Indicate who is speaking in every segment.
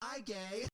Speaker 1: I gay.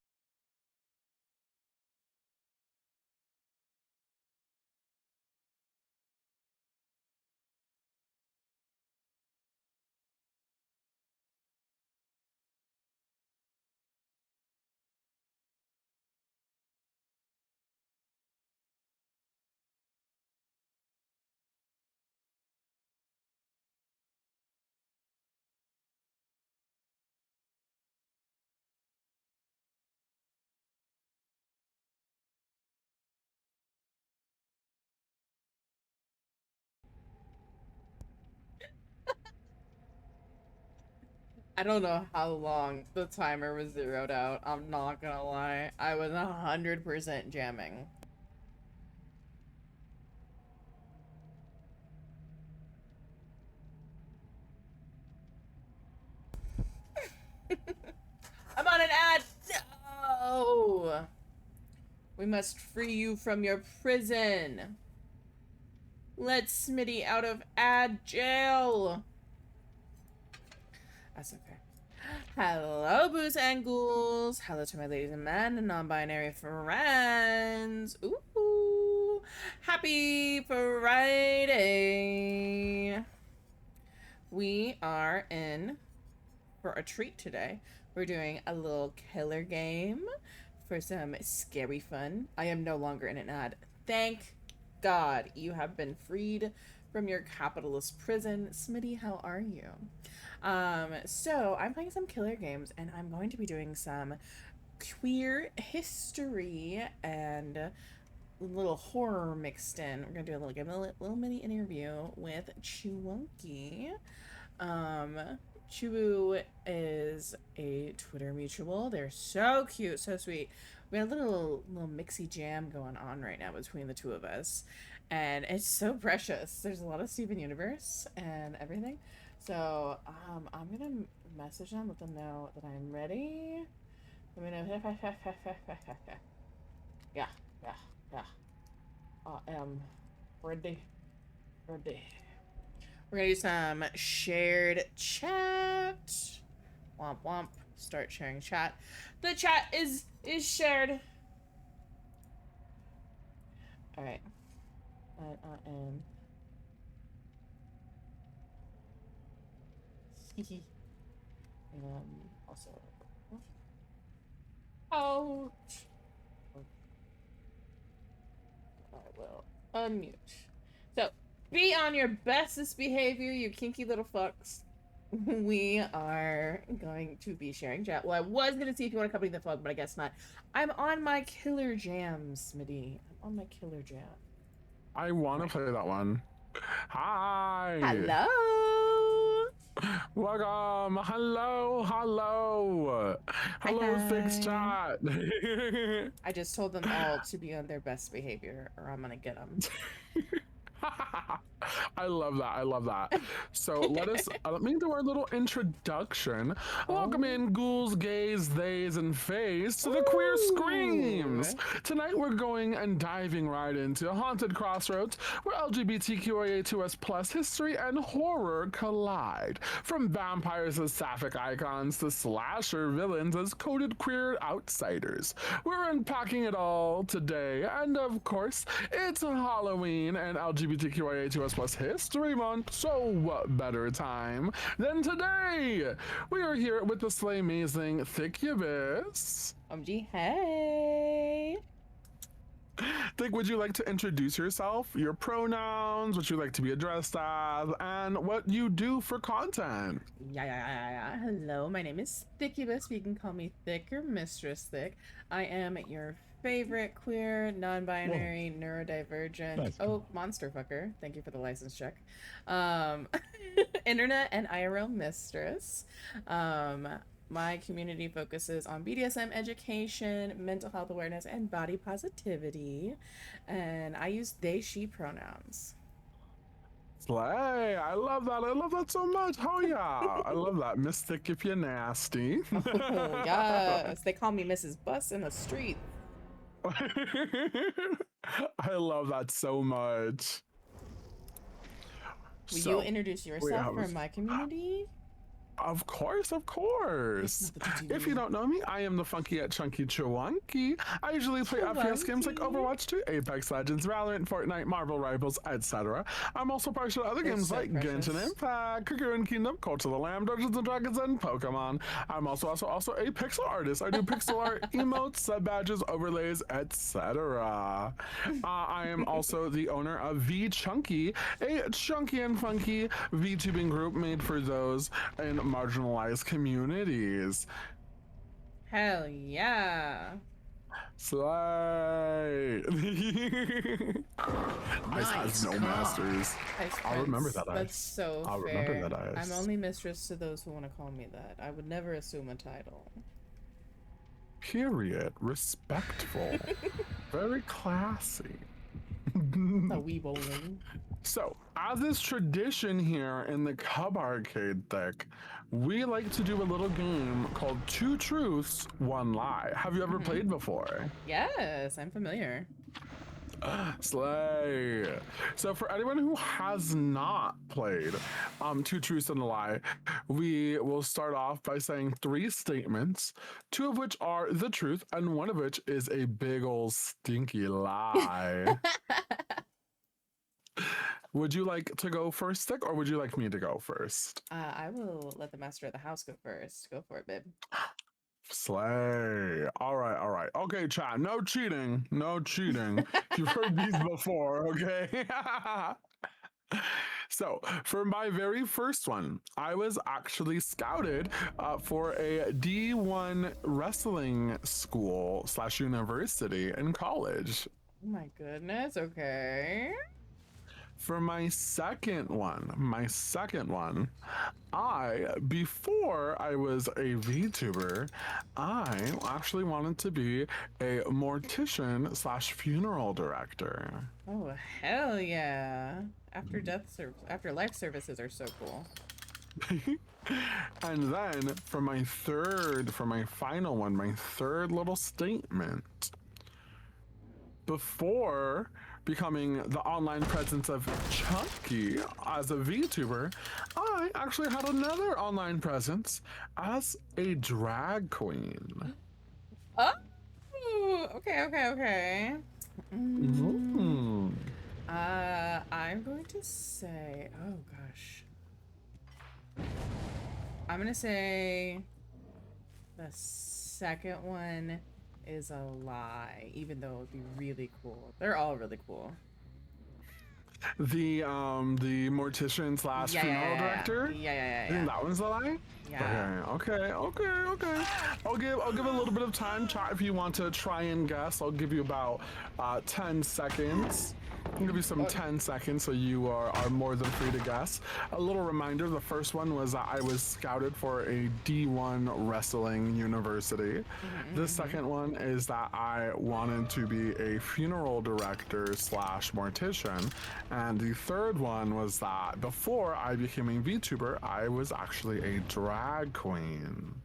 Speaker 2: I don't know how long the timer was zeroed out. I'm not gonna lie. I was 100% jamming. I'm on an ad! No! We must free you from your prison. Let Smitty out of ad jail. That's okay. Hello, Booze and Ghouls. Hello to my ladies and men and non-binary friends. Ooh. Happy Friday. We are in for a treat today. We're doing a little killer game for some scary fun. I am no longer in an ad. Thank God you have been freed from your capitalist prison. Smitty, how are you? So I'm playing some killer games and I'm going to be doing some queer history and a little horror mixed in. We're gonna do a little mini interview with Chewunky. Chubu is a Twitter mutual. They're so cute, so sweet. We got a little mixy jam going on right now between the two of us, and it's so precious. There's a lot of Steven Universe and everything. So I'm gonna message them, let them know that I'm ready. Let me know. Yeah, yeah, yeah. I am ready, ready. We're gonna do some shared chat. Womp womp. Start sharing chat. The chat is shared. All right. And I am. Also. Ouch. I will unmute. So be on your bestest behavior, you kinky little fucks. We are going to be sharing chat. Well, I was gonna see if you want to accompany the fog, but I guess not. I'm on my killer jam, Smitty. I'm on my killer jam.
Speaker 3: I want to play that one. Hi.
Speaker 2: Hello.
Speaker 3: Welcome. Hello. Hello. Hello, Fix Chat.
Speaker 2: I just told them all to be on their best behavior, or I'm gonna get them.
Speaker 3: I love that. I love that. So let me do our little introduction. Welcome in, ghouls, gays, theys, and fays to the Queer Screams. Tonight we're going and diving right into Haunted Crossroads, where LGBTQIA2S+ history and horror collide. From vampires as sapphic icons to slasher villains as coded queer outsiders. We're unpacking it all today, and of course, it's Halloween and LGBTQIA2S+ History Month, so what better time than today? We are here with the slay amazing Thickubus.
Speaker 2: OMG, hey!
Speaker 3: Thick, would you like to introduce yourself, your pronouns, what you like to be addressed as, and what you do for content?
Speaker 2: Yeah. Hello, my name is Thickubus. You can call me Thick or Mistress Thick. I am your favorite queer, non-binary, neurodivergent, monster fucker. Thank you for the license check. Internet and IRL mistress. My community focuses on BDSM education, mental health awareness, and body positivity. And I use they, she pronouns.
Speaker 3: Slay! I love that. I love that so much. Oh yeah. I love that. Mystic if you're nasty.
Speaker 2: Oh, yes. They call me Mrs. Bus in the street.
Speaker 3: I love that so much.
Speaker 2: Will you introduce yourself for my community?
Speaker 3: Of course, of course. If you don't know me, I am the funky yet chunky Chewunky. I usually play FPS games like Overwatch 2, Apex Legends, Valorant, Fortnite, Marvel Rivals, etc. I'm also partial to other
Speaker 2: They're
Speaker 3: games
Speaker 2: so
Speaker 3: like
Speaker 2: precious.
Speaker 3: Genshin Impact, Cocoon Kingdom, Cult of the Lamb, Dungeons and Dragons, and Pokemon. I'm also a pixel artist. I do pixel art, emotes, sub badges, overlays, etc. I am also the owner of V Chunky, a chunky and funky VTubing group made for those in marginalized communities.
Speaker 2: Hell yeah.
Speaker 3: Slay! Ice has no masters.
Speaker 2: Ice
Speaker 3: I'll remember
Speaker 2: Prince.
Speaker 3: that,
Speaker 2: That's
Speaker 3: Ice.
Speaker 2: so
Speaker 3: I'll
Speaker 2: fair.
Speaker 3: remember that, Ice.
Speaker 2: I'm only mistress to those who want to call me that. I would never assume a title.
Speaker 3: Period. Respectful. Very classy.
Speaker 2: A wee bowling.
Speaker 3: So, as is tradition here in the Cub Arcade deck, we like to do a little game called Two Truths, One Lie. Have you ever played before?
Speaker 2: Yes, I'm familiar.
Speaker 3: Slay. So for anyone who has not played Two Truths and a Lie, we will start off by saying 3 statements, 2 of which are the truth and 1 of which is a big old stinky lie. Would you like to go first, Stick, or would you like me to go first?
Speaker 2: I will let the master of the house go first. Go for it, babe.
Speaker 3: Slay. All right, all right. Okay, chat. No cheating. No cheating. You've heard these before, okay? So, for my very first one, I was actually scouted for a D1 wrestling school / university in college.
Speaker 2: Oh my goodness, okay.
Speaker 3: For my second one, before I was a VTuber, I actually wanted to be a mortician / funeral director.
Speaker 2: Oh hell yeah. After life services are so cool.
Speaker 3: And then for my final one, my third little statement. Before becoming the online presence of Chunky as a VTuber, I actually had another online presence as a drag queen.
Speaker 2: Oh, okay. I'm going to say, oh gosh. I'm gonna say the second one is a lie, even though it would be really cool. They're all really cool.
Speaker 3: The mortician / funeral director.
Speaker 2: Yeah.
Speaker 3: I think that one's the lie.
Speaker 2: Yeah.
Speaker 3: Okay. I'll give a little bit of time, chat, if you want to try and guess. I'll give you about 10 seconds. I'll give you some 10 seconds so you are more than free to guess. A little reminder, the first one was that I was scouted for a D1 wrestling university. The second one is that I wanted to be a funeral director / mortician. And the third one was that before I became a VTuber, I was actually a drag queen.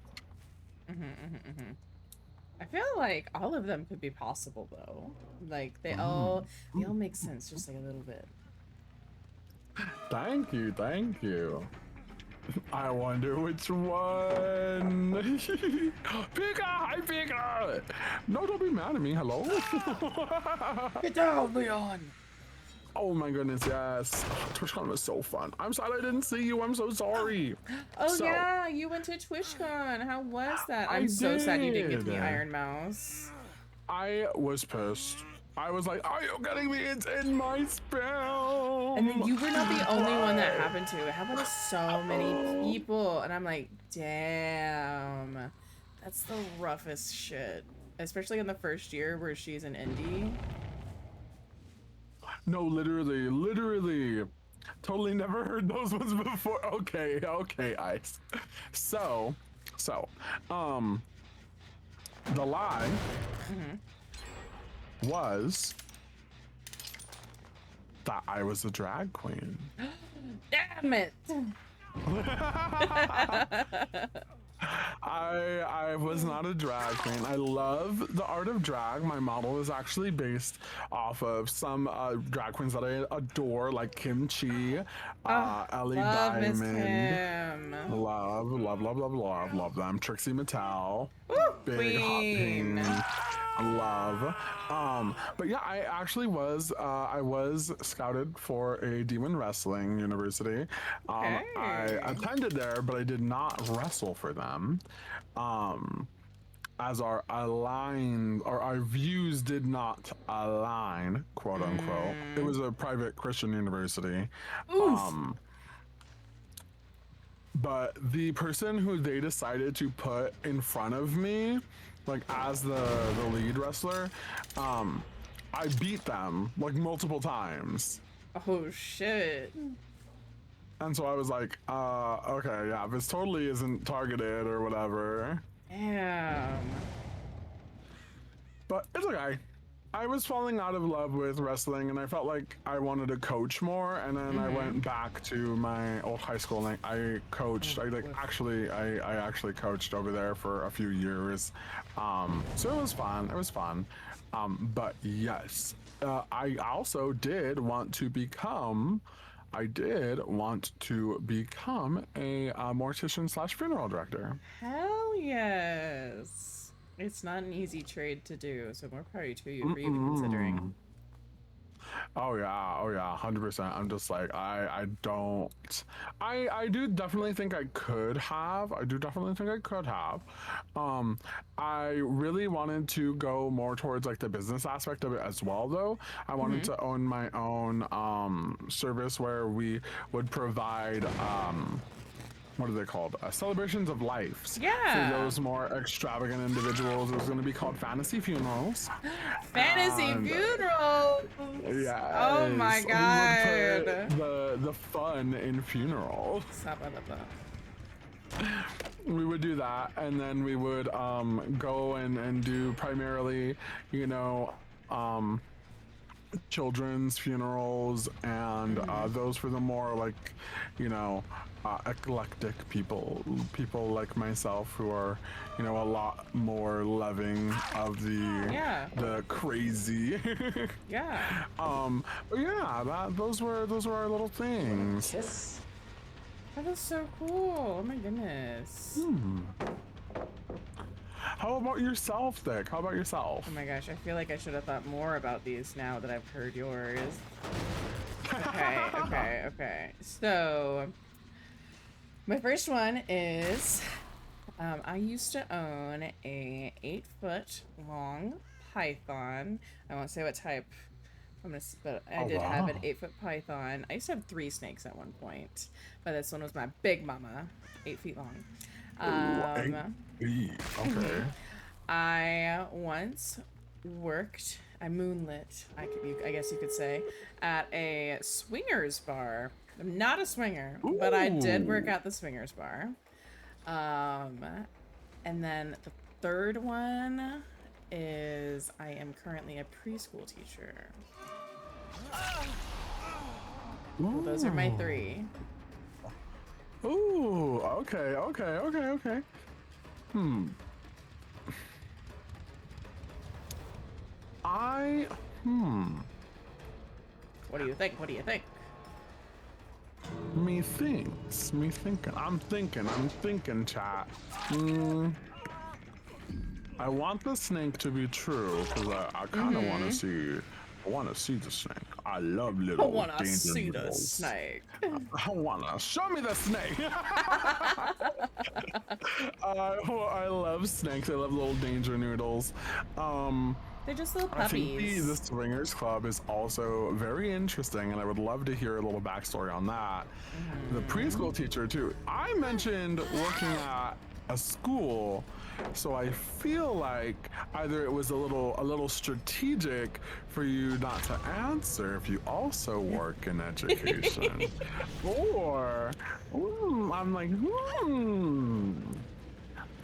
Speaker 2: I feel like all of them could be possible though. Like they all make sense just like a little bit.
Speaker 3: Thank you. I wonder which one. Pika! Hi, Pika! No, don't be mad at me. Hello?
Speaker 2: Get down, Leon!
Speaker 3: Oh my goodness, yes. TwitchCon was so fun. I'm sad I didn't see you. I'm so sorry.
Speaker 2: Oh yeah, you went to TwitchCon. How was that? I'm so sad you didn't get the Iron Mouse.
Speaker 3: I was pissed. I was like, are you kidding me? It's in my spell.
Speaker 2: And then you were not the only one that happened to. It happened to so many people. And I'm like, damn. That's the roughest shit. Especially in the first year where she's an indie.
Speaker 3: No, literally. Totally never heard those ones before. Okay, Ice. So, the lie was that I was a drag queen.
Speaker 2: Damn it!
Speaker 3: I was not a drag queen. I love the art of drag. My model is actually based off of some drag queens that I adore, like Kimchi,
Speaker 2: Oh,
Speaker 3: Ellie
Speaker 2: love Miss
Speaker 3: Diamond.
Speaker 2: Kim.
Speaker 3: Love them. Trixie Mattel,
Speaker 2: Woo,
Speaker 3: big hot
Speaker 2: queen.
Speaker 3: pink. Love. But yeah, I was scouted for a demon wrestling university. I
Speaker 2: Okay.
Speaker 3: attended there, but I did not wrestle for them. Um, as our views did not align, quote unquote. It
Speaker 2: Mm.
Speaker 3: was a private Christian university.
Speaker 2: Oof.
Speaker 3: Um, but the person who they decided to put in front of me, like as the lead wrestler, um, I beat them like multiple times.
Speaker 2: Oh shit.
Speaker 3: And so I was like, okay, yeah, this totally isn't targeted or whatever.
Speaker 2: Damn.
Speaker 3: But it's okay. I was falling out of love with wrestling and I felt like I wanted to coach more, and then I went back to my old high school and I coached. I actually coached over there for a few years. So it was fun. It was fun. But yes, I also did want to become a mortician slash funeral director.
Speaker 2: Hell yes. It's not an easy trade to do, so more power to you for even considering.
Speaker 3: Oh yeah, 100%. I'm just like I don't. I do definitely think I could have. I do definitely think I could have. Um, I really wanted to go more towards like the business aspect of it as well, though. I wanted to own my own service where we would provide what are they called? Celebrations of lives. For
Speaker 2: Yeah.
Speaker 3: those more extravagant individuals, it was going to be called fantasy funerals.
Speaker 2: Fantasy
Speaker 3: And
Speaker 2: funerals. Oh my
Speaker 3: yes, we would put
Speaker 2: god.
Speaker 3: the fun in funeral.
Speaker 2: Sabalaba.
Speaker 3: We would do that, and then we would go and do primarily, you know, um, children's funerals, and those for the more like, you know, eclectic people like myself who are, you know, a lot more loving of
Speaker 2: Yeah.
Speaker 3: the crazy.
Speaker 2: Yeah.
Speaker 3: But yeah, those were our little things.
Speaker 1: Kiss?
Speaker 2: That is so cool. Oh my goodness.
Speaker 3: How about yourself, Dick? How about yourself?
Speaker 2: Oh my gosh, I feel like I should have thought more about these now that I've heard yours. Okay. So, my first one is, I used to own a 8-foot long python. I won't say what type. But I did have an 8-foot python. I used to have 3 snakes at one point, but this one was my big mama, 8 feet long.
Speaker 3: Okay.
Speaker 2: I once worked, I moonlit, I guess you could say, at a swingers bar. I'm not a swinger, but I did work at the swingers bar. And then the third one is I am currently a preschool teacher. Well, those are my 3.
Speaker 3: Ooh, okay. Hmm. I
Speaker 2: What do you think? What do you think?
Speaker 3: Me thinking. I'm thinking, chat. I want the snake to be true because I kind of want to see. I want to see the snake. I love
Speaker 2: I
Speaker 3: little
Speaker 2: wanna
Speaker 3: danger
Speaker 2: see the
Speaker 3: noodles.
Speaker 2: snake.
Speaker 3: I wanna show me the snake. I love snakes. I love little danger noodles.
Speaker 2: They're just little
Speaker 3: I think the
Speaker 2: puppies.
Speaker 3: Swingers Club is also very interesting, and I would love to hear a little backstory on that. The preschool teacher too. I mentioned working at a school, so I feel like either it was a little strategic for you not to answer if you also work in education, or I'm like,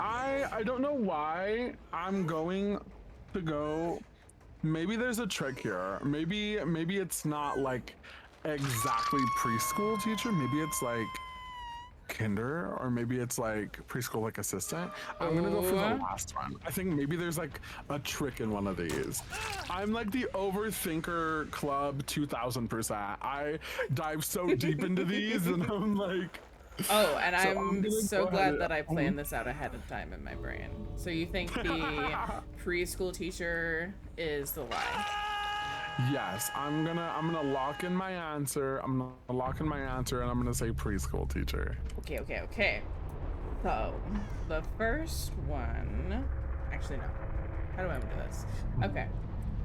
Speaker 3: I don't know why I'm going to go. Maybe there's a trick here. Maybe it's not like exactly preschool teacher. Maybe it's like kinder, or maybe it's like preschool like assistant. I'm gonna go for the
Speaker 2: Oh,
Speaker 3: last one. I think maybe there's like a trick in one of these. I'm like the overthinker club 2000%. I dive so deep into these and I'm like,
Speaker 2: oh, and
Speaker 3: so I'm
Speaker 2: I'm
Speaker 3: gonna
Speaker 2: so
Speaker 3: go
Speaker 2: glad
Speaker 3: ahead.
Speaker 2: that I planned this out ahead of time in my brain. So you think the preschool teacher is the lie?
Speaker 3: Yes, I'm gonna lock in my answer. I'm gonna lock in my answer and I'm gonna say preschool teacher.
Speaker 2: Okay, okay, okay. So, the first one... Actually, no. How do I want to do this? Okay.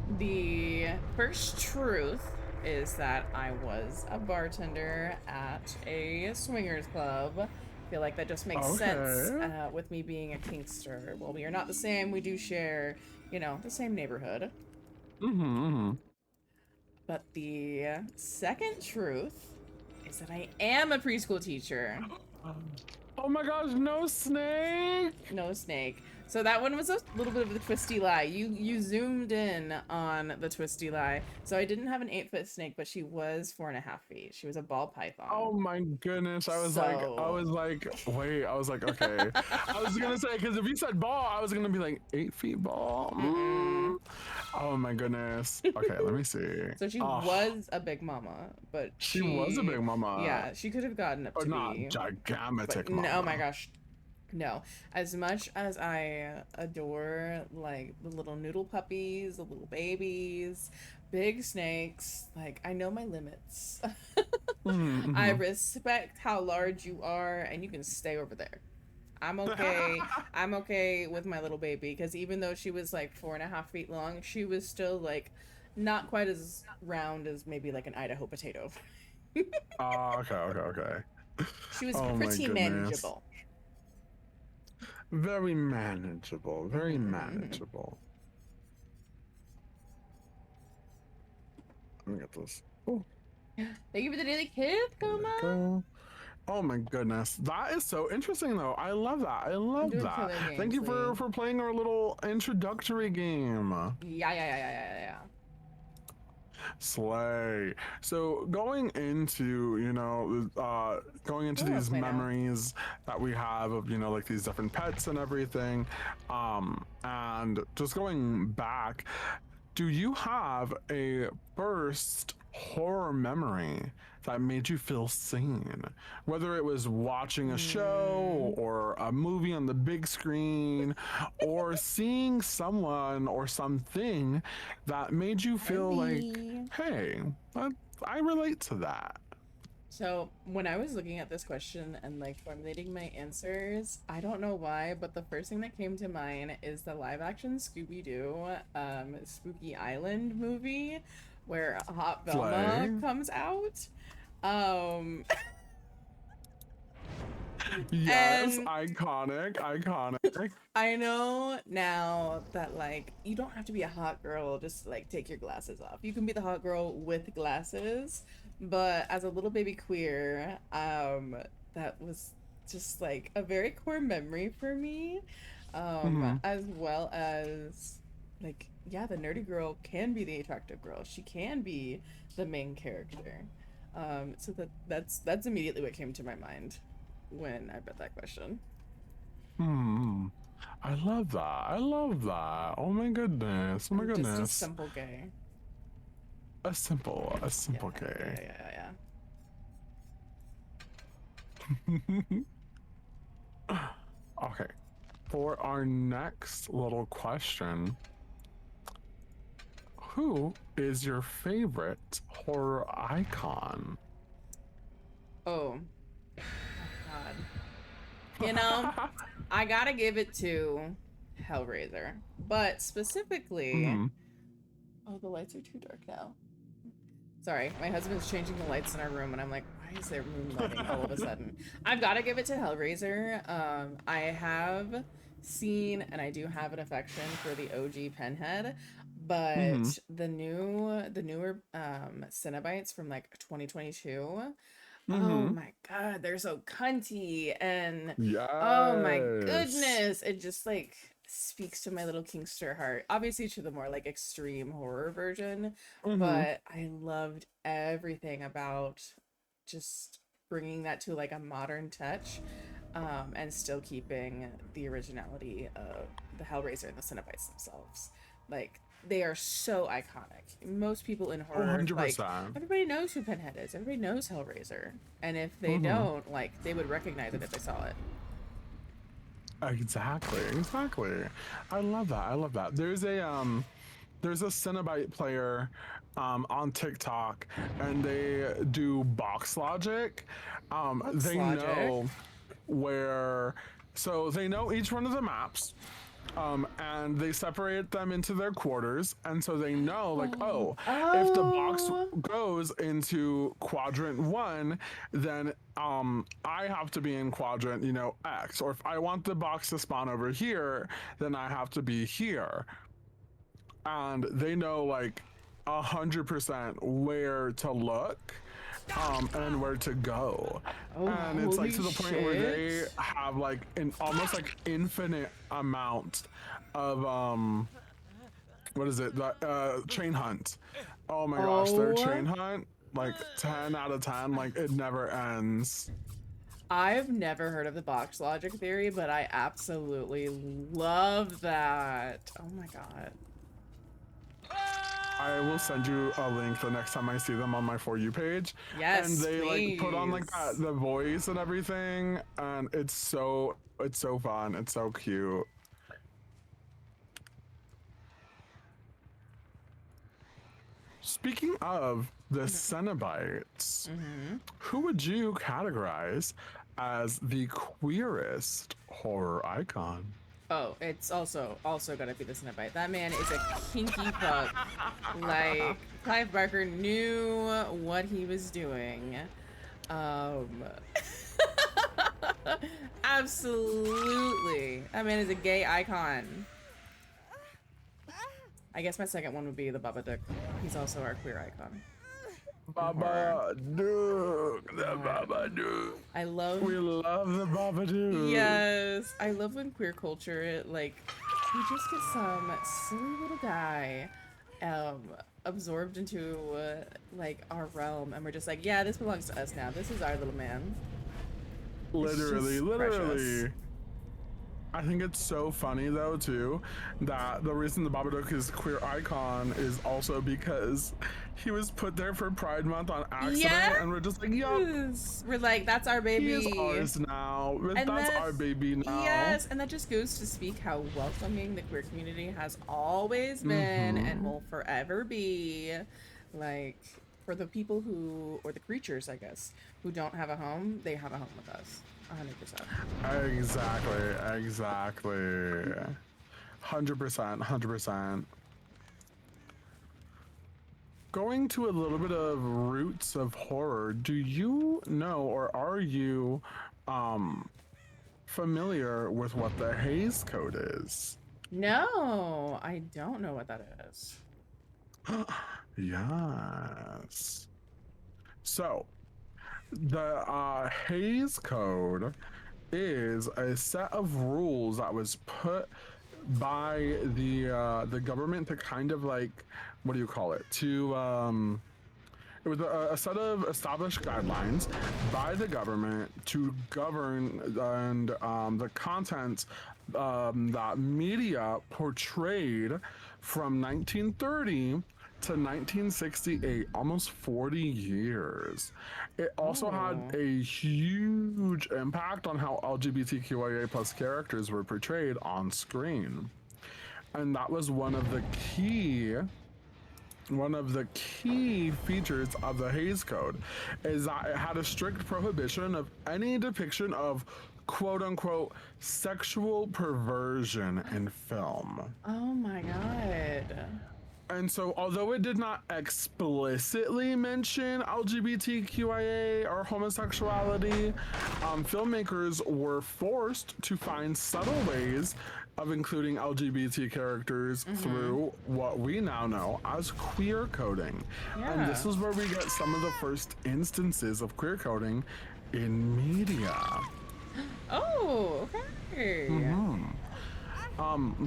Speaker 2: The first truth is that I was a bartender at a swingers club. I feel like that just makes sense
Speaker 3: Okay.
Speaker 2: with me being a kinkster. Well, we are not the same. We do share, you know, the same neighborhood.
Speaker 3: Mm-hmm.
Speaker 2: But the second truth is that I am a preschool teacher.
Speaker 3: Oh my gosh, no snake!
Speaker 2: No snake. So that one was a little bit of the twisty lie. You zoomed in on the twisty lie. So I didn't have an 8-foot snake, but she was 4.5 feet. She was a ball python.
Speaker 3: Oh my goodness.
Speaker 2: So
Speaker 3: Wait, I was like, okay. I was gonna say, because if you said ball, I was gonna be like 8 feet ball.
Speaker 2: mm-mm.
Speaker 3: Oh my goodness. Okay, let me see.
Speaker 2: So she
Speaker 3: Oh,
Speaker 2: was a big mama, but
Speaker 3: she was a big mama,
Speaker 2: yeah, she could have gotten up
Speaker 3: but
Speaker 2: to
Speaker 3: not
Speaker 2: be, but
Speaker 3: gigantic
Speaker 2: no, oh my
Speaker 3: mama.
Speaker 2: gosh. No, as much as I adore like the little noodle puppies, the little babies, big snakes, like I know my limits. I
Speaker 3: Mm-hmm.
Speaker 2: respect how large you are and you can stay over there. I'm okay. I'm okay with my little baby because even though she was like 4.5 feet long, she was still like not quite as round as maybe like an Idaho potato.
Speaker 3: Okay, okay, okay.
Speaker 2: She was
Speaker 3: Oh my
Speaker 2: pretty
Speaker 3: goodness.
Speaker 2: manageable.
Speaker 3: Very manageable, very
Speaker 2: Mm-hmm.
Speaker 3: manageable. Let me get this. Oh,
Speaker 2: Thank you for the daily kiss,
Speaker 3: there we
Speaker 2: Kuma.
Speaker 3: go. Oh my goodness, that is so interesting though. I love that. I
Speaker 2: I'm
Speaker 3: love
Speaker 2: doing
Speaker 3: that.
Speaker 2: killer
Speaker 3: Thank
Speaker 2: games,
Speaker 3: you
Speaker 2: Lee.
Speaker 3: for playing our little introductory game.
Speaker 2: Yeah, yeah, yeah, yeah, yeah, yeah.
Speaker 3: Slay. So going into, going into
Speaker 2: What do I
Speaker 3: these
Speaker 2: play now?
Speaker 3: memories that we have of, like these different pets and everything, and just going back, do you have a first horror memory that made you feel seen? Whether it was watching a show
Speaker 2: Hmm.
Speaker 3: or a movie on the big screen or seeing someone or something that made you
Speaker 2: Hi,
Speaker 3: feel like,
Speaker 2: Lee.
Speaker 3: hey, I, I relate to that.
Speaker 2: So when I was looking at this question and like formulating my answers, I don't know why, but the first thing that came to mind is the live action Scooby-Doo Spooky Island movie where Hot Velma
Speaker 3: Slay.
Speaker 2: comes out. Um
Speaker 3: Yes,
Speaker 2: and
Speaker 3: iconic, iconic.
Speaker 2: I know now that like you don't have to be a hot girl just to, like take your glasses off. You can be the hot girl with glasses, but as a little baby queer, that was just like a very core memory for me.
Speaker 3: Mhm.
Speaker 2: As well as like yeah, the nerdy girl can be the attractive girl. She can be the main character. So that's immediately what came to my mind when I read that question.
Speaker 3: Hmm. I love that. I love that. Oh my goodness. Oh my
Speaker 2: I'm just a
Speaker 3: goodness.
Speaker 2: simple gay.
Speaker 3: A
Speaker 2: Yeah,
Speaker 3: simple
Speaker 2: yeah,
Speaker 3: K.
Speaker 2: yeah, yeah, yeah.
Speaker 3: Okay. For our next little question, who is your favorite horror icon?
Speaker 2: Oh, oh God. You know, I gotta give it to Hellraiser, but specifically,
Speaker 3: Hmm.
Speaker 2: oh, the lights are too dark now. Sorry, my husband's changing the lights in our room, and I'm like, why is there moonlighting all of a sudden? I've got to give it to Hellraiser. I have seen, and I do have an affection for the OG Pinhead,
Speaker 3: Hmm.
Speaker 2: but the newer Cenobites from like 2022. Oh
Speaker 3: Hmm.
Speaker 2: my God, they're so cunty, and oh my
Speaker 3: Yes.
Speaker 2: goodness, it just like speaks to my little Kingster heart. Obviously, to the more like extreme horror version,
Speaker 3: Hmm.
Speaker 2: but I loved everything about just bringing that to like a modern touch, and still keeping the originality of the Hellraiser and the Cenobites themselves. Like they are so iconic. Most people in
Speaker 3: Oh,
Speaker 2: horror, like
Speaker 3: 100%.
Speaker 2: everybody knows who Pinhead is. Everybody knows Hellraiser, and if they
Speaker 3: Mm-hmm.
Speaker 2: don't, like they would recognize it if they saw it.
Speaker 3: Exactly, exactly. I love that. I love that. There's a Cenobite player on TikTok, and they do box logic.
Speaker 2: Box
Speaker 3: They
Speaker 2: logic.
Speaker 3: know where, so they know each one of the maps, and they separate them into their quarters, and so they know like, oh, if the box
Speaker 2: Oh.
Speaker 3: goes into quadrant 1, then I have to be in quadrant, X, or if I want the box to spawn over here, then I have to be here. And they know like 100% where to look, and where to go.
Speaker 2: Oh,
Speaker 3: And it's like
Speaker 2: holy
Speaker 3: to the point where they
Speaker 2: shit.
Speaker 3: have like an almost like infinite amount of what is it? The chain hunt. Oh my gosh, their
Speaker 2: Oh,
Speaker 3: chain hunt, like 10 out of 10, like it never ends.
Speaker 2: I've never heard of the box logic theory, but I absolutely love that. Oh my god.
Speaker 3: I will send you a link the next time I see them on my For You page. And
Speaker 2: Yes,
Speaker 3: they like put on like
Speaker 2: please.
Speaker 3: the voice and everything, and it's so fun. It's so cute. Speaking of the Cenobites, who would you categorize as the queerest horror icon?
Speaker 2: Oh, it's also gonna be the Cenobite. That man is a kinky fuck. Like Clive Barker knew what he was doing. Um Absolutely. That man is a gay icon. I guess my second one would be the Babadook. He's also our queer icon. Horror.
Speaker 3: Baba Duke, the
Speaker 2: God.
Speaker 3: Baba Duke.
Speaker 2: I love
Speaker 3: We love the Baba Duke.
Speaker 2: Yes, I love when queer culture like we just get some silly little guy um absorbed into like our realm and we're just like, yeah, this belongs to us now. This is our little man. It's
Speaker 3: Literally,
Speaker 2: just precious.
Speaker 3: literally. I think it's so funny though too that the reason the Babadook is queer icon is also because he was put there for Pride Month on accident, and we're just like, yup,
Speaker 2: Yes. We're like, that's our
Speaker 3: he is
Speaker 2: baby.
Speaker 3: ours now.
Speaker 2: And
Speaker 3: That's
Speaker 2: that,
Speaker 3: our baby now.
Speaker 2: yes, and that just goes to speak how welcoming the queer community has always been and
Speaker 3: Mm-hmm.
Speaker 2: will forever be. Like, for the people who, or the creatures, I guess, who don't have a home, they have a home with us. 100%.
Speaker 3: Exactly. 100%, 100%. Going to a little bit of roots of horror, do you know or are you familiar with what the Hays Code is?
Speaker 2: No, I don't know what that is.
Speaker 3: Yes. So, the Hays Code is a set of rules that was put by the government to kind of like, what do you call it? It was a set of established guidelines by the government to govern and the content that media portrayed from 1930 to 1968, almost 40 years. It also had
Speaker 2: Oh.
Speaker 3: a huge impact on how LGBTQIA plus characters were portrayed on screen. And that was one of the key features of the Hays Code is that it had a strict prohibition of any depiction of quote unquote sexual perversion in film.
Speaker 2: Oh my god.
Speaker 3: And so, although it did not explicitly mention LGBTQIA or homosexuality, filmmakers were forced to find subtle ways of including LGBT characters through what we now know as queer coding. And this
Speaker 2: Yeah.
Speaker 3: is where we get some of the first instances of queer coding in media.
Speaker 2: Oh, okay.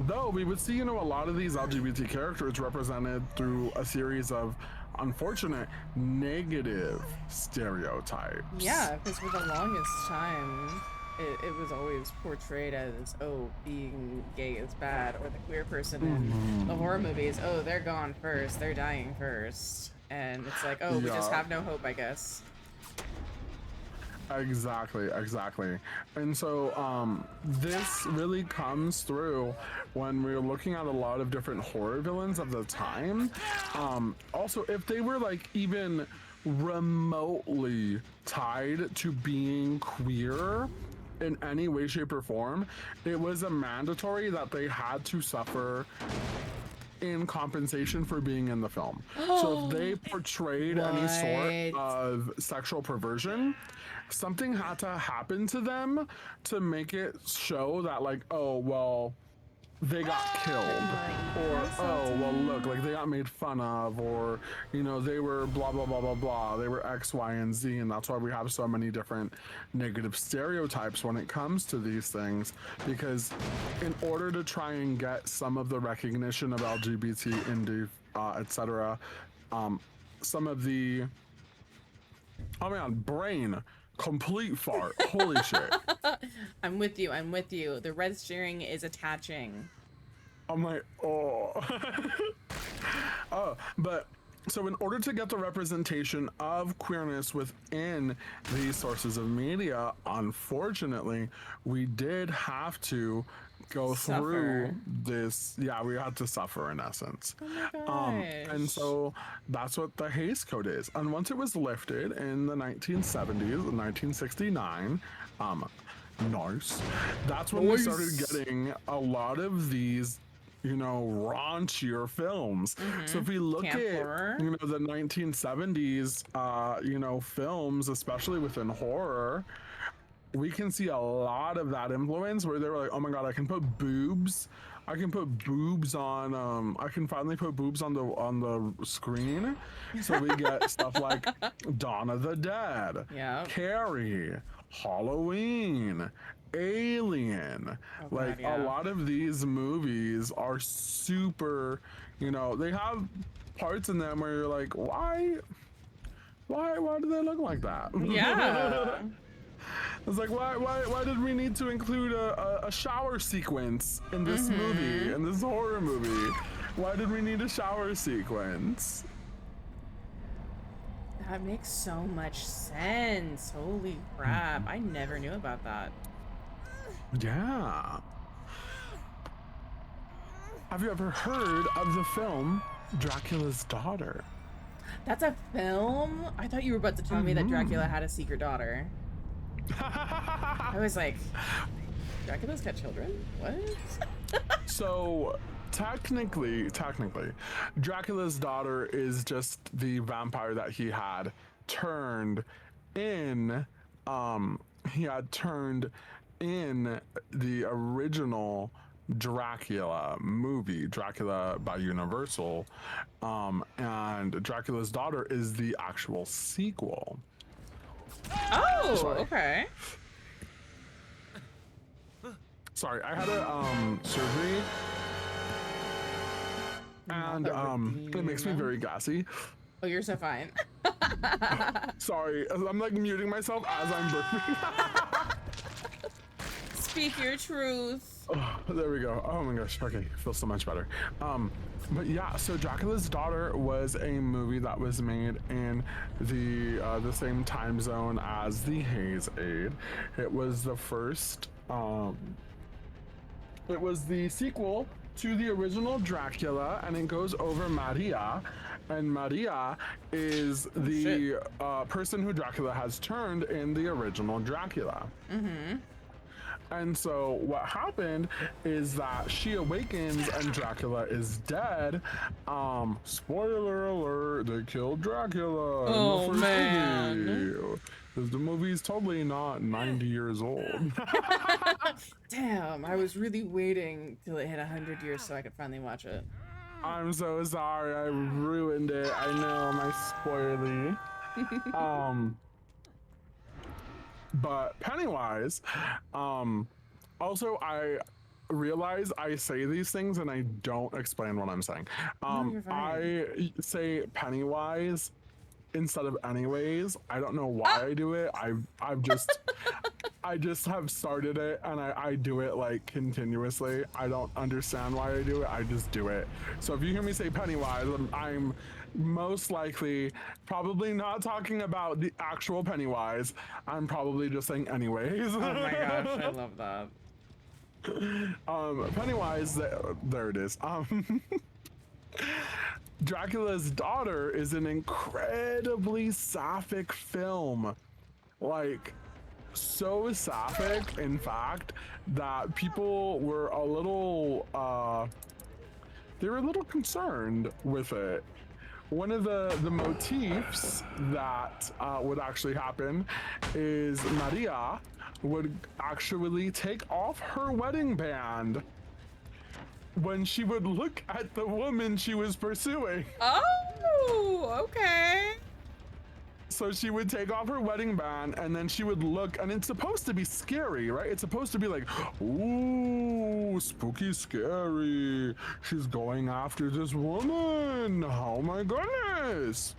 Speaker 3: Though we would see, a lot of these LGBT characters represented through a series of unfortunate negative stereotypes.
Speaker 2: Yeah, because for the longest time, it was always portrayed as, oh, being gay is bad, or the queer person in the horror movies, oh, they're gone first, they're dying first. And it's like, oh, we just
Speaker 3: Yeah.
Speaker 2: have no hope, I guess.
Speaker 3: Exactly, exactly. And so this really comes through when we're looking at a lot of different horror villains of the time. Also, if they were like even remotely tied to being queer in any way, shape, or form, it was a mandatory that they had to suffer in compensation for being in the film. So if they portrayed any sort
Speaker 2: What?
Speaker 3: of sexual perversion, something had to happen to them to make it show that, like, oh, well, they got killed, or oh, well, look, like they got made fun of, or you know, they were blah blah blah blah blah, they were X, Y, and Z. And that's why we have so many different negative stereotypes when it comes to these things, because in order to try and get some of the recognition of LGBT, indie, etc., some of the, oh man, brain, complete fart, holy shit.
Speaker 2: I'm with you, I'm with you. The red steering is attaching.
Speaker 3: I'm like, oh. Oh, but so in order to get the representation of queerness within these sources of media, unfortunately, we did have to go through this. Yeah, we had to suffer in essence.
Speaker 2: Oh my
Speaker 3: And
Speaker 2: gosh.
Speaker 3: so that's what the Hays Code is. And once it was lifted in the 1970s, 1969, nice. That's when we started getting a lot of these, you know, raunchier films. So if we look
Speaker 2: Camp
Speaker 3: at,
Speaker 2: horror.
Speaker 3: you know, the 1970s, you know, films, especially within horror, we can see a lot of that influence where they were like, oh my god, I can put boobs. I can put boobs on. I can finally put boobs on the screen, so we get stuff like Dawn of the Dead,
Speaker 2: Yeah.
Speaker 3: Carrie, Halloween, Alien.
Speaker 2: Oh,
Speaker 3: Like
Speaker 2: God, yeah.
Speaker 3: a lot of these movies are super. You know, they have parts in them where you're like, why do they look like that?
Speaker 2: Yeah.
Speaker 3: It's like, why did we need to include a shower sequence in this movie, in this horror movie? Why did we need a shower sequence?
Speaker 2: That makes so much sense. Holy crap. I never knew about that.
Speaker 3: Yeah. Have you ever heard of the film Dracula's Daughter?
Speaker 2: That's a film? I thought you were about to tell me that Dracula had a secret daughter. I was like, Dracula's got children? What?
Speaker 3: So technically, Dracula's daughter is just the vampire that he had turned in. He had turned in the original Dracula movie, Dracula by Universal, and Dracula's daughter is the actual sequel.
Speaker 2: Oh,
Speaker 3: Sorry.
Speaker 2: okay.
Speaker 3: Sorry, I had a surgery, and it makes me very gassy.
Speaker 2: Oh, you're so fine.
Speaker 3: Sorry, I'm like muting myself as I'm burping.
Speaker 2: Speak your truth.
Speaker 3: Oh, there we go. Oh my gosh. Okay, feels so much better. But yeah, so Dracula's Daughter was a movie that was made in the same time zone as the Hays Aid. It was the first. It was the sequel to the original Dracula, and it goes over Maria. And Maria is the person who Dracula has turned in the original Dracula. And so what happened is that she awakens and Dracula is dead. Spoiler alert, they killed Dracula in
Speaker 2: Oh,
Speaker 3: the first
Speaker 2: man.
Speaker 3: movie. Because the movie's totally not 90 years old.
Speaker 2: Damn, I was really waiting till it hit 100 years so I could finally watch it.
Speaker 3: I'm so sorry, I ruined it. I know, my spoily. But Pennywise, also realize I say these things and I don't explain what I'm saying.
Speaker 2: No, you're fine.
Speaker 3: I say Pennywise instead of anyways. I don't know
Speaker 2: Ah!
Speaker 3: why I do it. I just have started it and I do it like continuously. I don't understand why I do it. I just do it. So if you hear me say Pennywise, I'm most likely probably not talking about the actual Pennywise. I'm probably just saying anyways.
Speaker 2: Oh my gosh, I love that.
Speaker 3: Pennywise, there it is. Dracula's Daughter is an incredibly sapphic film. Like, so sapphic, in fact, that people were a little, they were a little concerned with it. One of the motifs that would actually happen is Maria would actually take off her wedding band when she would look at the woman she was pursuing.
Speaker 2: Oh, okay.
Speaker 3: So she would take off her wedding band and then she would look, and it's supposed to be scary, right? It's supposed to be like, ooh, spooky, scary. She's going after this woman. Oh my goodness.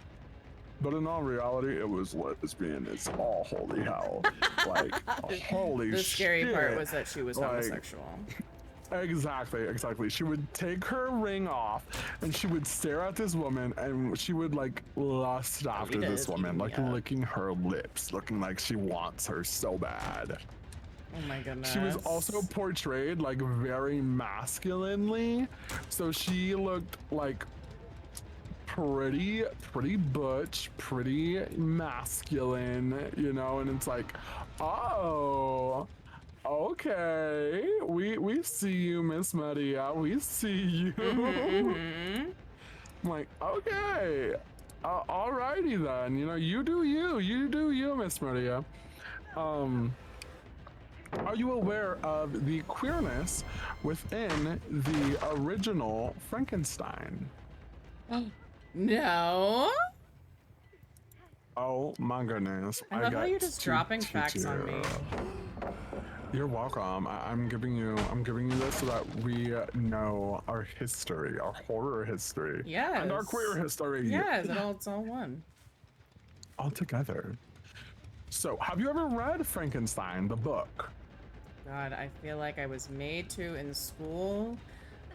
Speaker 3: But in all reality, it was lesbian. It's all holy hell. Like, holy shit.
Speaker 2: The scary part was that she was homosexual.
Speaker 3: Exactly. She would take her ring off and she would stare at this woman and she would like lust after this woman, like licking her lips, looking like she wants her so bad.
Speaker 2: Oh my goodness.
Speaker 3: She was also portrayed like very masculinely. So she looked like pretty butch, pretty masculine, you know, and it's like, oh, okay, we see you, Miss Maria. We see you. I'm like, okay, alrighty then. You know, you do you, Miss Maria. Are you aware of the queerness within the original Frankenstein?
Speaker 2: No.
Speaker 3: Oh my goodness!
Speaker 2: I love how you're just dropping facts on me.
Speaker 3: You're welcome. I'm giving you this so that we know our history, our horror history, and our queer history.
Speaker 2: Yes, it's all one.
Speaker 3: All together. So, have you ever read Frankenstein, the book?
Speaker 2: God, I feel like I was made to in school,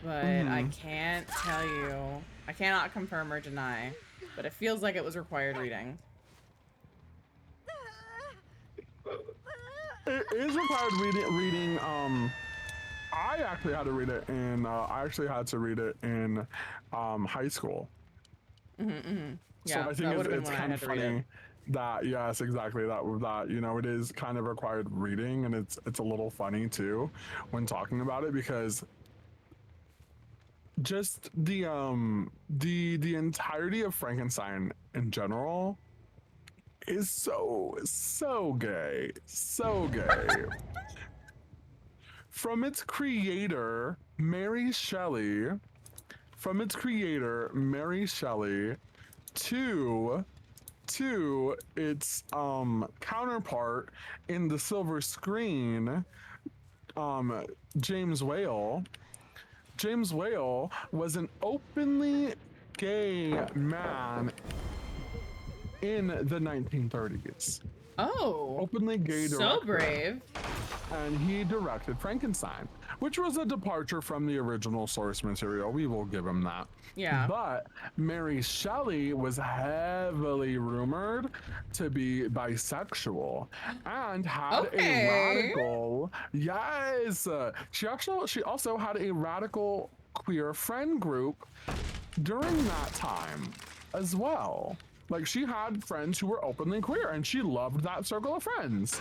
Speaker 2: but I can't tell you. I cannot confirm or deny, but it feels like it was required reading.
Speaker 3: It is required reading. I actually had to read it in. High school.
Speaker 2: Yeah,
Speaker 3: so I think it's kind of funny that yes, exactly that you know it is kind of required reading, and it's a little funny too when talking about it because just the entirety of Frankenstein in general is so gay. From its creator, Mary Shelley, to its counterpart in the silver screen, James Whale. James Whale was an openly gay man in the 1930s.
Speaker 2: Oh,
Speaker 3: openly gay director.
Speaker 2: So brave.
Speaker 3: And he directed Frankenstein, which was a departure from the original source material. We will give him that.
Speaker 2: Yeah.
Speaker 3: But Mary Shelley was heavily rumored to be bisexual and had a radical. Yes. She also had a radical queer friend group during that time as well. Like, she had friends who were openly queer, and she loved that circle of friends.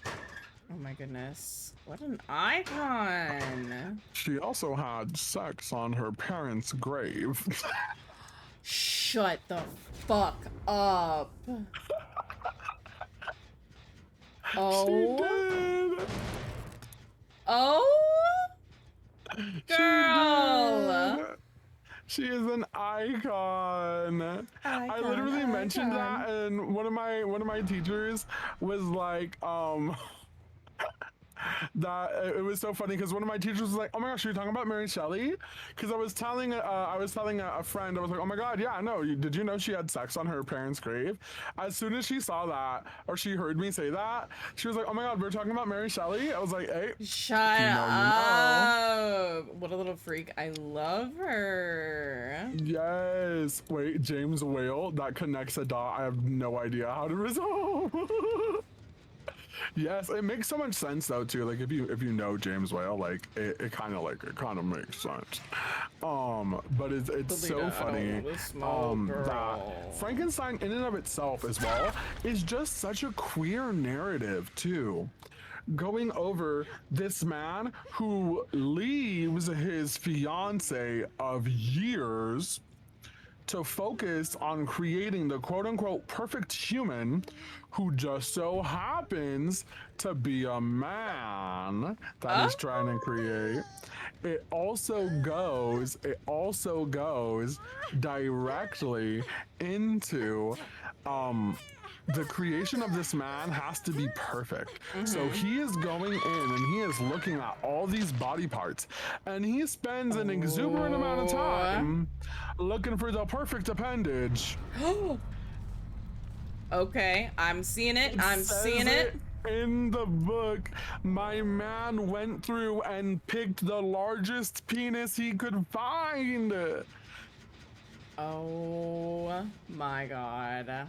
Speaker 2: Oh my goodness. What an icon.
Speaker 3: She also had sex on her parents' grave.
Speaker 2: Shut the fuck up. Oh.
Speaker 3: She did.
Speaker 2: Oh. Girl.
Speaker 3: She is an icon. I literally mentioned that, and one of my teachers was like, that it was so funny because one of my teachers was like, "Oh my gosh, are you talking about Mary Shelley?" Because I was telling a friend, I was like, "Oh my god, yeah, no, did you know she had sex on her parents' grave?" As soon as she saw that or she heard me say that, she was like, "Oh my god, we're talking about Mary Shelley." I was like, "Hey, if
Speaker 2: Shut
Speaker 3: you know, you know."
Speaker 2: up. What a little freak. I love her.
Speaker 3: Yes. Wait, James Whale, that connects a dot. I have no idea how to resolve. Yes, it makes so much sense though too. Like if you know James Whale, like it kind of makes sense. But it's so
Speaker 2: Selena, I don't
Speaker 3: funny.
Speaker 2: want to smoke,
Speaker 3: That
Speaker 2: girl.
Speaker 3: Frankenstein in and of itself as well is just such a queer narrative too. Going over this man who leaves his fiance of years to focus on creating the quote unquote perfect human who just so happens to be a man that
Speaker 2: Oh,
Speaker 3: he's trying to create. It also goes directly into um the creation of this man has to be perfect. So he is going in and he is looking at all these body parts and he spends an exuberant amount of time looking for the perfect appendage.
Speaker 2: oh. Okay, I'm seeing it.
Speaker 3: It
Speaker 2: I'm
Speaker 3: says
Speaker 2: seeing it.
Speaker 3: it in the book. My man went through and picked the largest penis he could find.
Speaker 2: Oh my god.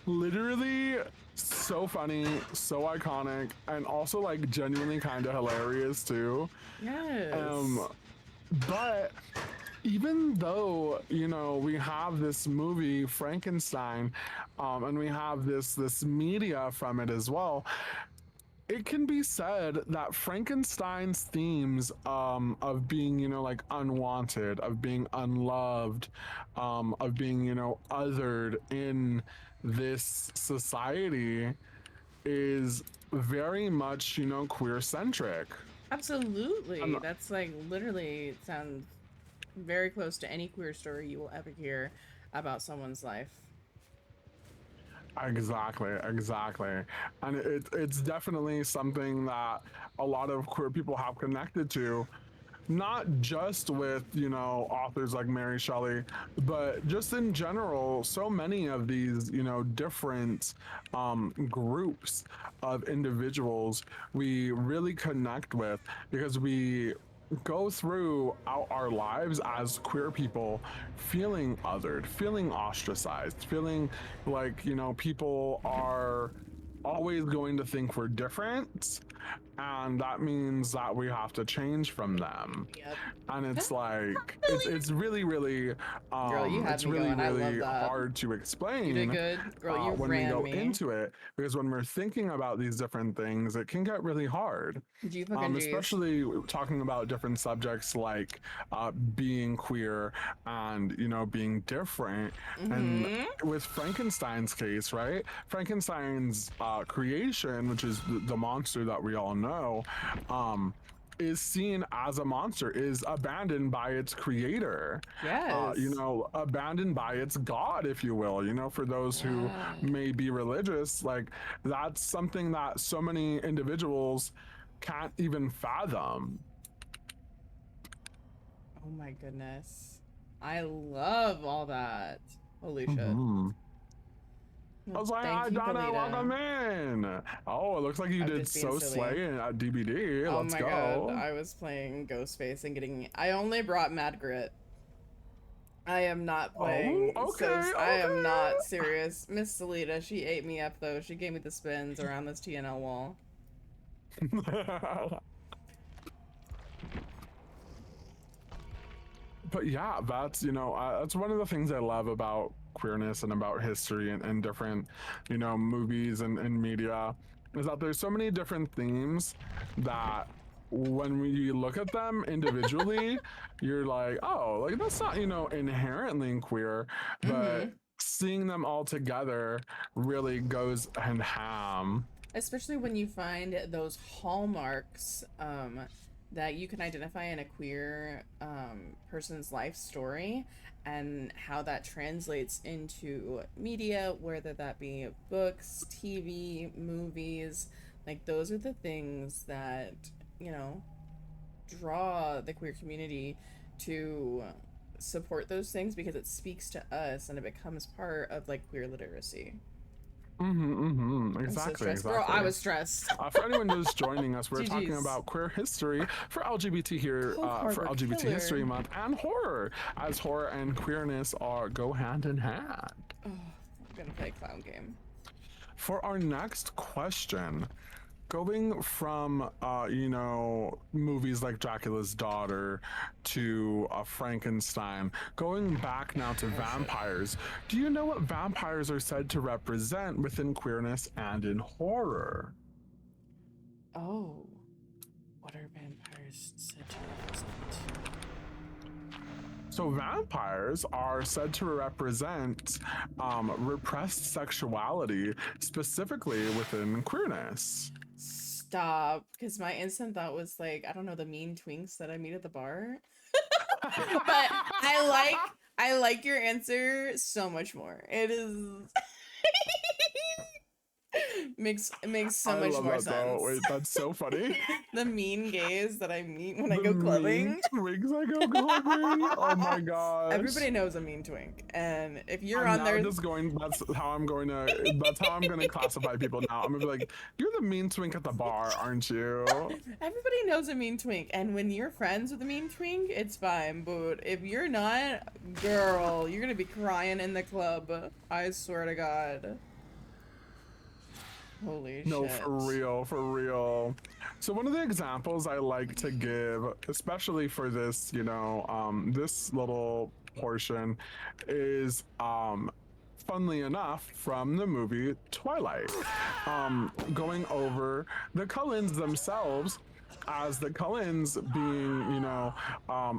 Speaker 3: Literally so funny, so iconic, and also like genuinely kind of hilarious too.
Speaker 2: Yes.
Speaker 3: Um, but even though you know we have this movie Frankenstein, and we have this media from it as well, it can be said that Frankenstein's themes of being, you know, like unwanted, of being unloved, of being, you know, othered in this society is very much, you know, queer centric.
Speaker 2: Absolutely. That's like literally it sounds very close to any queer story you will ever hear about someone's life.
Speaker 3: Exactly, exactly. And it's definitely something that a lot of queer people have connected to, not just with, you know, authors like Mary Shelley, but just in general, so many of these, you know, different groups of individuals we really connect with because we go through our lives as queer people feeling othered, feeling ostracized, feeling like, you know, people are always going to think we're different, and that means that we have to change from them.
Speaker 2: Yep.
Speaker 3: And it's like
Speaker 2: Really? Girl, you had
Speaker 3: it's
Speaker 2: me
Speaker 3: really
Speaker 2: going. I love
Speaker 3: really
Speaker 2: that.
Speaker 3: hard to
Speaker 2: You did
Speaker 3: explain
Speaker 2: good. Girl, you
Speaker 3: when we
Speaker 2: ran
Speaker 3: go
Speaker 2: me.
Speaker 3: into it, because when we're thinking about these different things it can get really hard,
Speaker 2: You fucking G's.
Speaker 3: especially talking about different subjects like being queer and, you know, being different. And
Speaker 2: Mm-hmm.
Speaker 3: with Frankenstein's case, right? Frankenstein's creation, which is the monster that we all know, is seen as a monster, is abandoned by its creator, you
Speaker 2: Yes.
Speaker 3: know, abandoned by its god, if you will, you know, for those who
Speaker 2: Yeah.
Speaker 3: may be religious. Like, that's something that so many individuals can't even fathom.
Speaker 2: Oh my goodness. I love all that. Holy shit.
Speaker 3: Hmm. I
Speaker 2: Well,
Speaker 3: was like,
Speaker 2: thank
Speaker 3: "Hi,
Speaker 2: you,
Speaker 3: Donna,
Speaker 2: Kalita.
Speaker 3: welcome in." Oh, it looks like you
Speaker 2: I'm
Speaker 3: did
Speaker 2: just being
Speaker 3: so
Speaker 2: silly.
Speaker 3: slay at DBD.
Speaker 2: Oh
Speaker 3: Let's
Speaker 2: my god,
Speaker 3: go.
Speaker 2: I was playing Ghostface and getting. I only brought Mad Grit. I am not
Speaker 3: Oh,
Speaker 2: playing, so
Speaker 3: okay,
Speaker 2: I am not serious. Miss Salita, she ate me up though. She gave me the spins around this TNL wall.
Speaker 3: okay. But yeah, that's, you know, that's one of the things I love about queerness and about history and different, you know, movies and media, is that there's so many different themes that when we look at them individually, you're like, oh, like that's not, you know, inherently queer,
Speaker 2: Mm-hmm.
Speaker 3: but seeing them all together really goes hand ham.
Speaker 2: Especially when you find those hallmarks that you can identify in a queer person's life story and how that translates into media, whether that be books, TV, movies. Like, those are the things that, you know, draw the queer community to support those things because it speaks to us and it becomes part of like queer literacy. I'm so
Speaker 3: Exactly,
Speaker 2: stressed. Girl, I
Speaker 3: exactly.
Speaker 2: was stressed.
Speaker 3: For anyone just joining us, we're talking
Speaker 2: GG's.
Speaker 3: about queer history for LGBT here,
Speaker 2: Cold
Speaker 3: for
Speaker 2: Harbor
Speaker 3: LGBT History
Speaker 2: Killer.
Speaker 3: Month, and horror, as horror and queerness are go hand in hand.
Speaker 2: Oh, I'm gonna play a clown game.
Speaker 3: For our next question, going from movies like Dracula's Daughter to Frankenstein, going back now to vampires, do you know what vampires are said to represent within queerness and in horror?
Speaker 2: Oh, what are vampires said to represent?
Speaker 3: So vampires are said to represent repressed sexuality, specifically within queerness.
Speaker 2: Stop, because my instant thought was like, I don't know, the mean twinks that I meet at the bar. But I like your answer so much more. It is makes so
Speaker 3: I
Speaker 2: much
Speaker 3: love
Speaker 2: more
Speaker 3: that though.
Speaker 2: sense.
Speaker 3: Wait, that's so funny.
Speaker 2: The mean gays that I meet when I
Speaker 3: The
Speaker 2: go
Speaker 3: mean
Speaker 2: clubbing.
Speaker 3: twigs I go clubbing. Oh my gosh.
Speaker 2: Everybody knows a mean twink, and if you're
Speaker 3: I'm
Speaker 2: on
Speaker 3: now
Speaker 2: there,
Speaker 3: just going. That's how I'm going to classify people now. I'm gonna be like, you're the mean twink at the bar, aren't you?
Speaker 2: everybody knows a mean twink, and when you're friends with a mean twink, it's fine. But if you're not, girl, you're gonna be crying in the club. I swear to God. Holy
Speaker 3: No,
Speaker 2: shit.
Speaker 3: for real, for real. So one of the examples I like to give, especially for this, this little portion, is funnily enough, from the movie Twilight. Going over the Cullens themselves, as the Cullens being,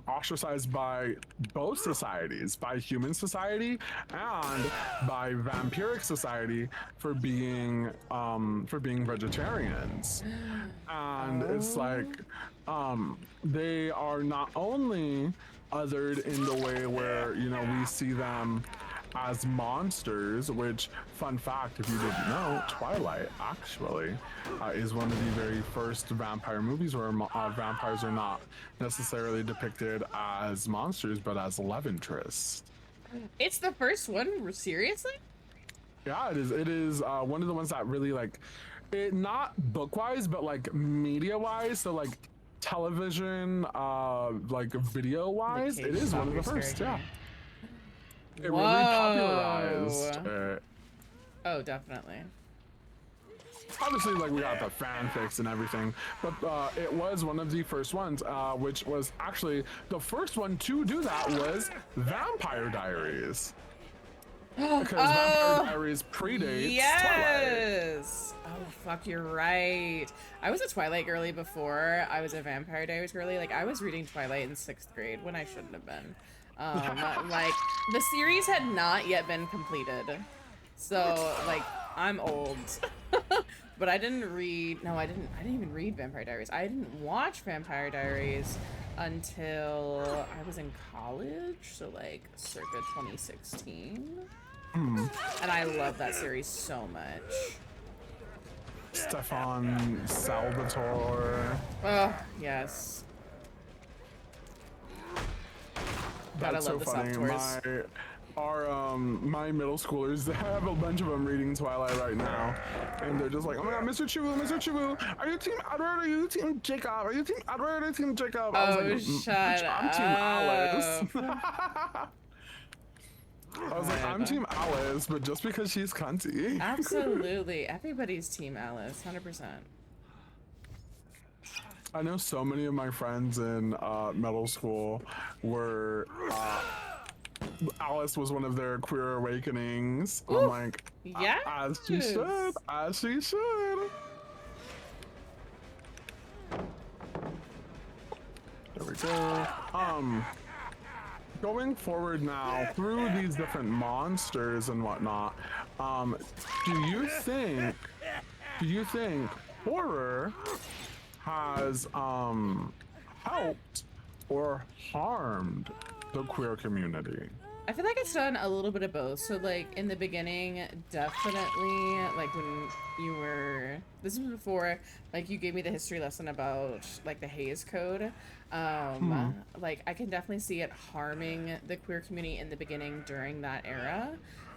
Speaker 3: ostracized by both societies, by human society and by vampiric society for being vegetarians. And it's like they are not only othered in the way where we see them as monsters, which, fun fact, if you didn't know, Twilight actually is one of the very first vampire movies where vampires are not necessarily depicted as monsters, but as love interests.
Speaker 2: It's the first one, seriously?
Speaker 3: Yeah, it is. It is one of the ones that really it, not book-wise, but like media-wise. So like television, like video-wise, it is one of the first. Yeah. It really popularized it.
Speaker 2: Oh, definitely.
Speaker 3: Obviously, like, we got the fanfics and everything, but it was one of the first ones, which was actually the first one to do that was Vampire Diaries. Because Vampire Diaries predates Twilight.
Speaker 2: Oh, fuck, you're right. I was a Twilight girly before I was a Vampire Diaries girly. Like, I was reading Twilight in 6th grade when I shouldn't have been. Like, the series had not yet been completed. So, like, I'm old. But I didn't read, no, I didn't even read Vampire Diaries. I didn't watch Vampire Diaries until I was in college, so like circa 2016. And I love that series so much.
Speaker 3: Stefan Salvatore.
Speaker 2: Oh, yes.
Speaker 3: That's so funny. My middle schoolers, they have a bunch of them reading Twilight right now, and they're just like, oh my god, Mr. Chiwu, are you Team Edward? Are you Team Jacob? Are you Team Edward? Are you Team Jacob? I was like,
Speaker 2: shut up.
Speaker 3: I'm Team Alice. I was like, I'm Team Alice, but just because she's cunty.
Speaker 2: Absolutely. Everybody's Team Alice, 100%.
Speaker 3: I know so many of my friends in middle school were Alice was one of their queer awakenings.
Speaker 2: Ooh,
Speaker 3: I'm like,
Speaker 2: yes.
Speaker 3: As she should, as she should. There we go. Going forward now through these different monsters and whatnot, do you think horror has helped or harmed the queer community?
Speaker 2: I feel like it's done a little bit of both. So like in the beginning, definitely like when you were, this was before like you gave me the history lesson about like the Hays Code.
Speaker 3: Hmm.
Speaker 2: Like I can definitely see it harming the queer community in the beginning during that era.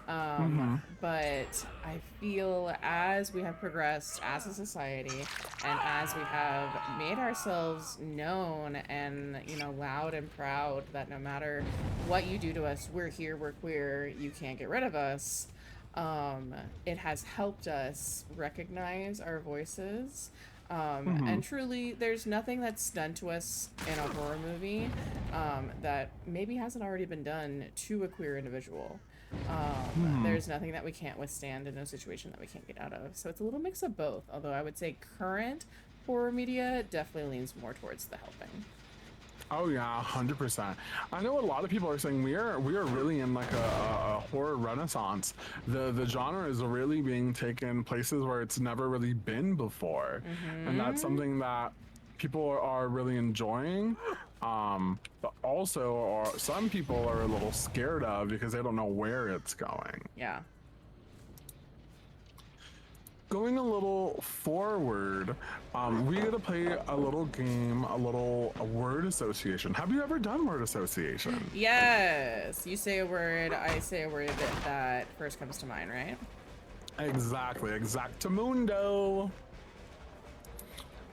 Speaker 2: Um,
Speaker 3: Mm-hmm.
Speaker 2: but I feel as we have progressed as a society and as we have made ourselves known and, you know, loud and proud that no matter what you do to us, we're here, we're queer, you can't get rid of us. Um, it has helped us recognize our voices.
Speaker 3: Mm-hmm.
Speaker 2: And truly, there's nothing that's done to us in a horror movie that maybe hasn't already been done to a queer individual.
Speaker 3: Mm-hmm.
Speaker 2: There's nothing that we can't withstand in a situation that we can't get out of. So it's a little mix of both. Although I would say current horror media definitely leans more towards the helping.
Speaker 3: Oh yeah, 100%. I know a lot of people are saying we are really in like a horror renaissance. The genre is really being taken places where it's never really been before, and that's
Speaker 2: Mm-hmm.
Speaker 3: something that people are really enjoying. But also, some people are a little scared of because they don't know where it's going.
Speaker 2: Yeah.
Speaker 3: Going a little forward, we got to play a little game, a word association. Have you ever done word association?
Speaker 2: Yes. You say a word, I say a word that first comes to mind, right?
Speaker 3: Exactly, exactamundo.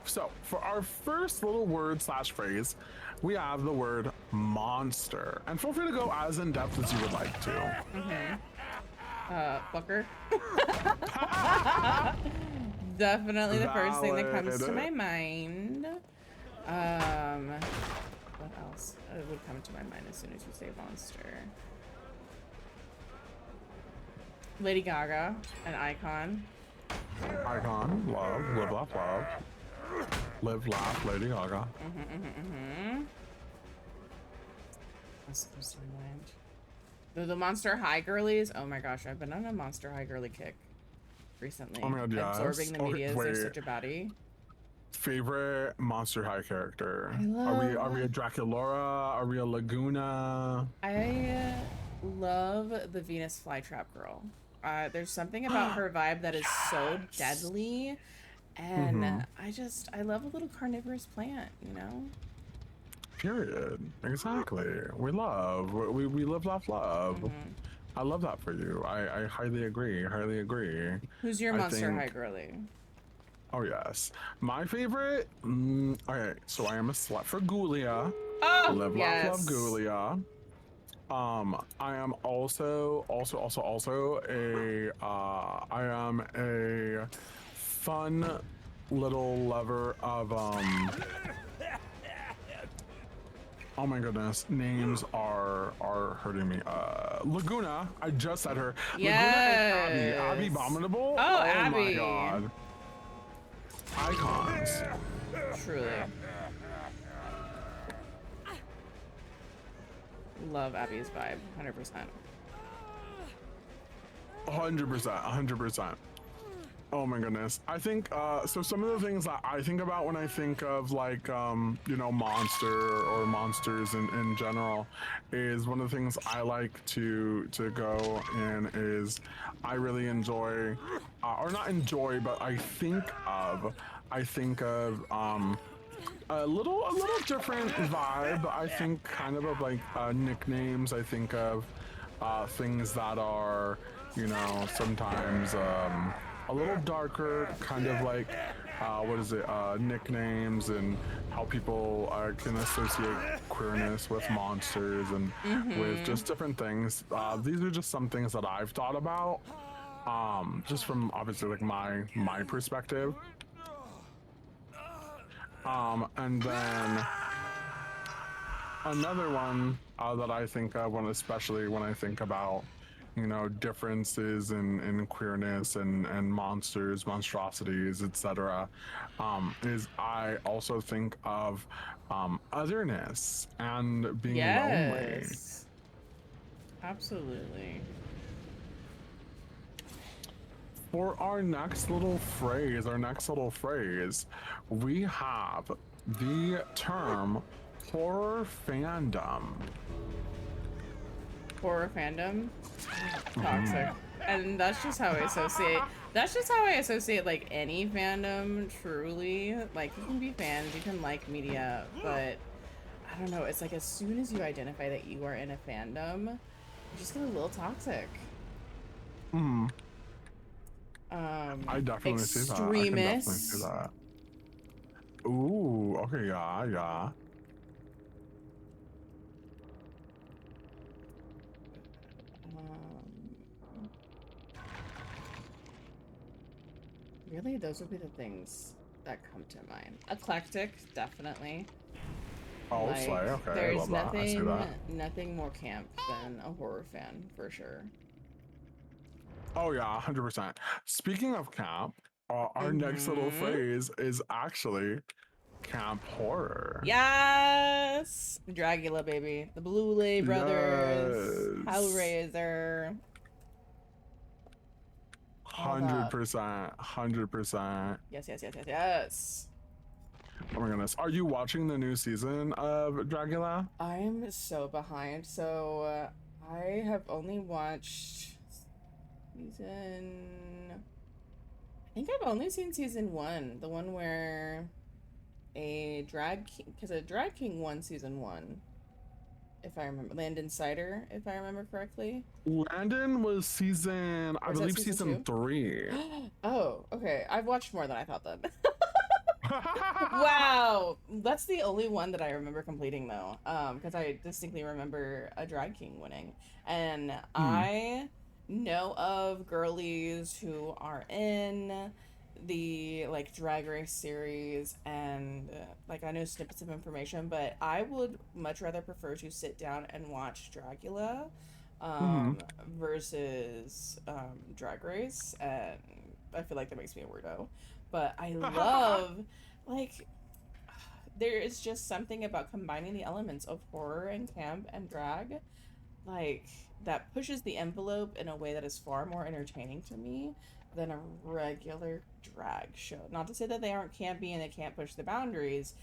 Speaker 3: So, for our first little word slash phrase, we have the word monster. And feel free to go as in depth as you would like to.
Speaker 2: Mm-hmm. Fucker. Definitely the first thing that comes to
Speaker 3: Valid.
Speaker 2: my mind. Um, what else would come to my mind as soon as you say monster? Lady Gaga, an icon.
Speaker 3: Icon, love, live, laugh, love. Live, laugh, Lady Gaga.
Speaker 2: What else comes to my mind? The Monster High girlies. Oh my gosh, I've been on a Monster High girly kick
Speaker 3: Oh
Speaker 2: recently.
Speaker 3: my god, yes.
Speaker 2: Absorbing the
Speaker 3: Okay,
Speaker 2: media as they're
Speaker 3: wait.
Speaker 2: such a baddie.
Speaker 3: Favorite Monster High character?
Speaker 2: I
Speaker 3: Are we
Speaker 2: love
Speaker 3: are we a Draculaura? Are we a Laguna?
Speaker 2: I love the Venus flytrap girl. There's something about her vibe that is so
Speaker 3: Yes.
Speaker 2: deadly, and
Speaker 3: Mm-hmm.
Speaker 2: I love a little carnivorous plant, you know?
Speaker 3: Period. Exactly. We live, laugh, love.
Speaker 2: Hmm.
Speaker 3: I love that for you. I highly agree. Highly agree.
Speaker 2: Who's your
Speaker 3: I
Speaker 2: Monster High
Speaker 3: think.
Speaker 2: girly?
Speaker 3: Oh yes. My favorite. Okay, so I am a slut for Ghoulia.
Speaker 2: Oh
Speaker 3: Live, laugh, love
Speaker 2: yes,
Speaker 3: Ghoulia. I am also a I am a fun little lover of oh my goodness, names are hurting me. Laguna, I just said her. Laguna and Abby. Abby
Speaker 2: yes.
Speaker 3: Abominable.
Speaker 2: Oh,
Speaker 3: Oh my
Speaker 2: Abby,
Speaker 3: god. Icons.
Speaker 2: truly love Abby's vibe, 100%.
Speaker 3: 100%. 100%. Oh my goodness. I think so some of the things that I think about when I think of like monster or monsters in general is one of the things I like to go in is I really enjoy or not enjoy but I think of a little different vibe. I think kind of like nicknames. I think of things that are sometimes a little darker, kind of like what is it? Nicknames and how people can associate queerness with monsters and with
Speaker 2: Mm-hmm.
Speaker 3: just different things. These are just some things that I've thought about, just from obviously like my perspective. And then another one that I think of especially when I think about, differences in queerness and monsters, monstrosities, etc., is I also think of otherness and being lonely.
Speaker 2: Yes, absolutely.
Speaker 3: For our next little phrase, we have the term horror fandom.
Speaker 2: horror fandom, toxic.
Speaker 3: Mhm.
Speaker 2: And that's just how I associate. That's just how I associate like any fandom. Truly, like you can be fans, you can like media, but I don't know. It's like as soon as you identify that you are in a fandom, you just get a little toxic.
Speaker 3: Mhm. I definitely see that. I can definitely see
Speaker 2: Extremists.
Speaker 3: that. Ooh, okay, yeah, yeah.
Speaker 2: Um, really, those would be the things that come to mind. Eclectic, definitely.
Speaker 3: Oh,
Speaker 2: Like,
Speaker 3: slay. Okay, I
Speaker 2: there's
Speaker 3: love that. I see that.
Speaker 2: nothing more camp than a horror fan, for sure.
Speaker 3: Oh yeah, 100%. Speaking of camp, our next little
Speaker 2: Mm-hmm.
Speaker 3: phrase is actually camp horror.
Speaker 2: Yes! Dracula, baby. The Blu-ray Brothers.
Speaker 3: Yes.
Speaker 2: Hellraiser. All that.
Speaker 3: 100%. 100%.
Speaker 2: Yes, yes, yes, yes, yes.
Speaker 3: Oh my goodness. Are you watching the new season of Dracula?
Speaker 2: I'm so behind. So, I have only watched season. I think I've only seen season one, the one where a drag king, because a drag king won season one, if I remember. Landon Cider, if I remember correctly.
Speaker 3: Landon was season,
Speaker 2: Or
Speaker 3: I
Speaker 2: is that
Speaker 3: believe
Speaker 2: season
Speaker 3: season
Speaker 2: two?
Speaker 3: 3.
Speaker 2: Oh, okay. I've watched more than I thought then. Wow, that's the only one that I remember completing though. Because I distinctly remember a drag king winning, and
Speaker 3: Hmm.
Speaker 2: I know of girlies who are in the like drag race series, and like I know snippets of information, but I would much rather prefer to sit down and watch Dracula,
Speaker 3: Hmm.
Speaker 2: um, versus Drag Race, and I feel like that makes me a weirdo. But I love like there is just something about combining the elements of horror and camp and drag, like that pushes the envelope in a way that is far more entertaining to me than a regular drag show. Not to say that they aren't campy and they can't push the boundaries,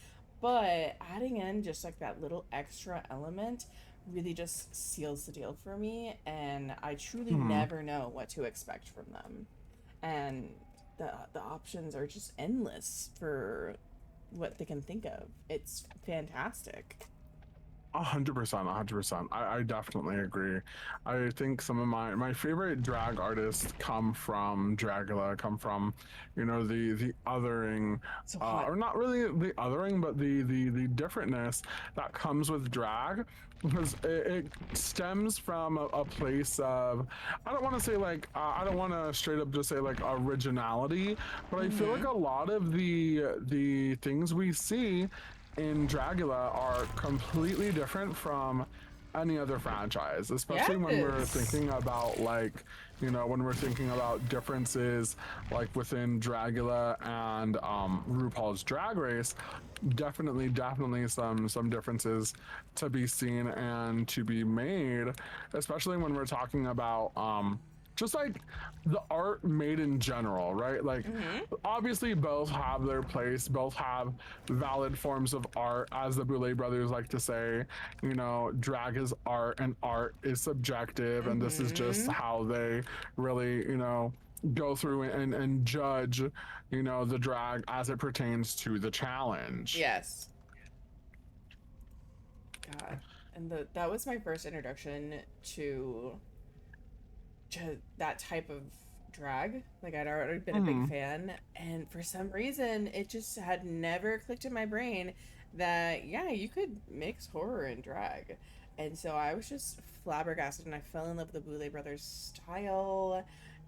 Speaker 2: but adding in just like that little extra element really just seals the deal for me, and I truly
Speaker 3: Hmm.
Speaker 2: never know what to expect from them. And the options are just endless for what they can think of. It's fantastic.
Speaker 3: 100%, 100%. I definitely agree. I think some of my favorite drag artists come from Dragula, come from, the othering,
Speaker 2: So hot.
Speaker 3: or not really the othering, but the differentness that comes with drag, because it stems from a place of, I don't want to say like, I don't want to straight up just say like originality, but I feel like
Speaker 2: Mm-hmm.
Speaker 3: a lot of the things we see in Dragula are completely different from any other franchise, especially when we're
Speaker 2: Yes.
Speaker 3: thinking about like, when we're thinking about differences like within Dragula and RuPaul's Drag Race. Definitely some differences to be seen and to be made, especially when we're talking about just like the art made in general, right? Like,
Speaker 2: Mm-hmm.
Speaker 3: obviously, both have their place, both have valid forms of art, as the Boulet brothers like to say. Drag is art, and art is subjective, and this is just
Speaker 2: Mm-hmm.
Speaker 3: how they really, go through and judge, the drag as it pertains to the challenge.
Speaker 2: Yes. God. And that was my first introduction to that type of drag. Like I'd already been a big
Speaker 3: Hmm.
Speaker 2: fan, and for some reason, it just had never clicked in my brain that yeah, you could mix horror and drag. And so I was just flabbergasted, and I fell in love with the Boulet Brothers style.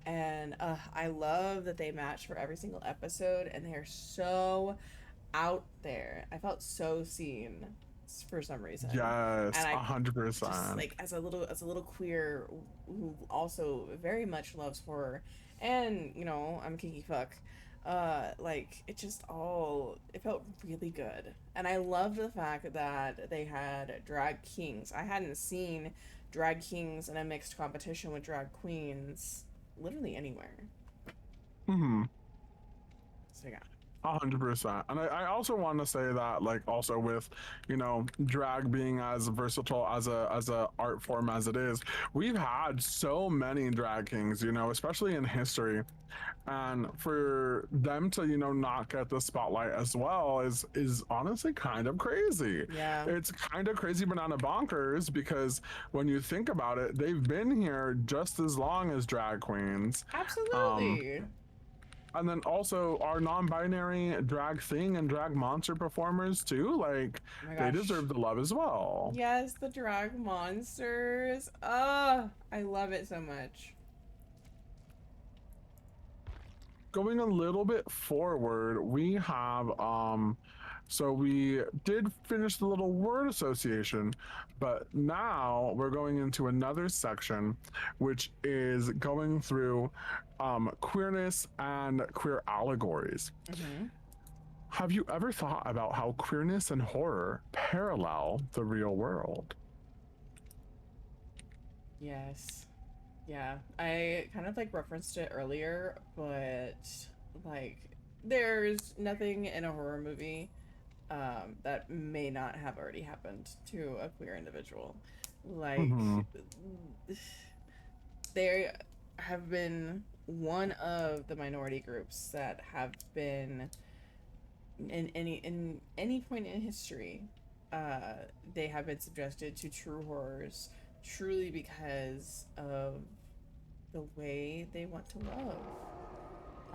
Speaker 2: And I love that they match for every single episode, and they are so out there. I felt so seen for some reason, and
Speaker 3: Yes,
Speaker 2: I
Speaker 3: a hundred
Speaker 2: just
Speaker 3: percent.
Speaker 2: like as a little queer who also very much loves horror, and I'm a kinky fuck. Like it felt really good, and I loved the fact that they had drag kings. I hadn't seen drag kings in a mixed competition with drag queens literally anywhere.
Speaker 3: Hmm.
Speaker 2: So yeah.
Speaker 3: 100%. And I also want to say that, like, also with, drag being as versatile as a art form as it is, we've had so many drag kings, especially in history. And for them to, not get the spotlight as well is honestly kind of crazy.
Speaker 2: Yeah,
Speaker 3: It's kind of crazy banana bonkers because when you think about it, they've been here just as long as drag queens. Um,
Speaker 2: absolutely.
Speaker 3: and then also our non-binary drag thing and drag monster performers too, like
Speaker 2: Oh my
Speaker 3: they
Speaker 2: gosh.
Speaker 3: deserve the love as well.
Speaker 2: Yes, the drag monsters. Oh, I love it so much.
Speaker 3: Going a little bit forward, we have so we did finish the little word association, but now we're going into another section which is going through queerness and queer allegories.
Speaker 2: Mm-hmm.
Speaker 3: Have you ever thought about how queerness and horror parallel the real world?
Speaker 2: Yes. Yeah. I kind of like referenced it earlier, but like there's nothing in a horror movie that may not have already happened to a queer individual. Like
Speaker 3: Mm-hmm.
Speaker 2: they have been one of the minority groups that have been in any point in history, they have been subjected to true horrors, truly because of the way they want to love.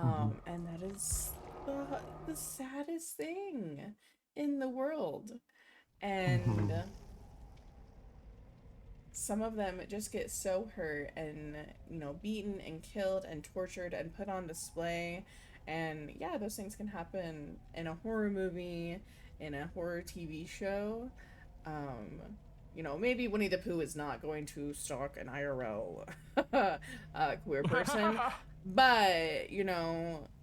Speaker 3: Mm-hmm.
Speaker 2: And that is the saddest thing in the world. And
Speaker 3: Mm-hmm.
Speaker 2: some of them just get so hurt and beaten and killed and tortured and put on display, and yeah, those things can happen in a horror movie, in a horror TV show. um Maybe Winnie the Pooh is not going to stalk an IRL queer person, but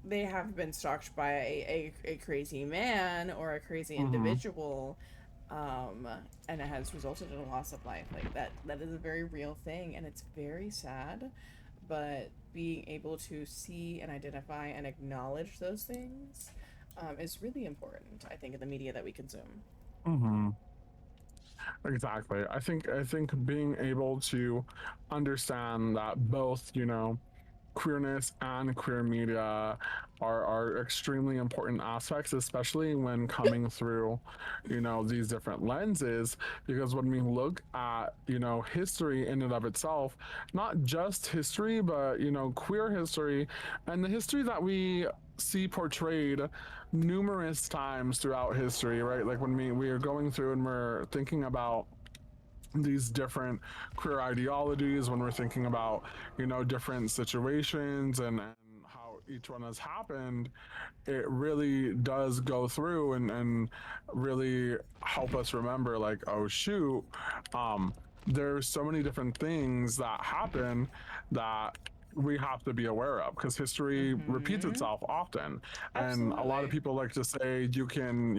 Speaker 2: they have been stalked by a crazy man or a crazy
Speaker 3: Mm-hmm.
Speaker 2: individual, um and it has resulted in a loss of life. Like that is a very real thing, and it's very sad. But being able to see and identify and acknowledge those things, is really important, I think, in the media that we consume.
Speaker 3: Mm-hmm. Exactly. I think being able to understand that both, queerness and queer media are extremely important aspects, especially when coming through, these different lenses. Because when we look at, history in and of itself, not just history, but, queer history and the history that we see portrayed numerous times throughout history, right? Like when we are going through and we're thinking about these different queer ideologies, when we're thinking about different situations and how each one has happened, it really does go through and really help us remember, like, oh shoot, there's so many different things that happen that we have to be aware of because history repeats
Speaker 2: Mm-hmm.
Speaker 3: itself often. And a lot of
Speaker 2: Absolutely.
Speaker 3: people like to say you can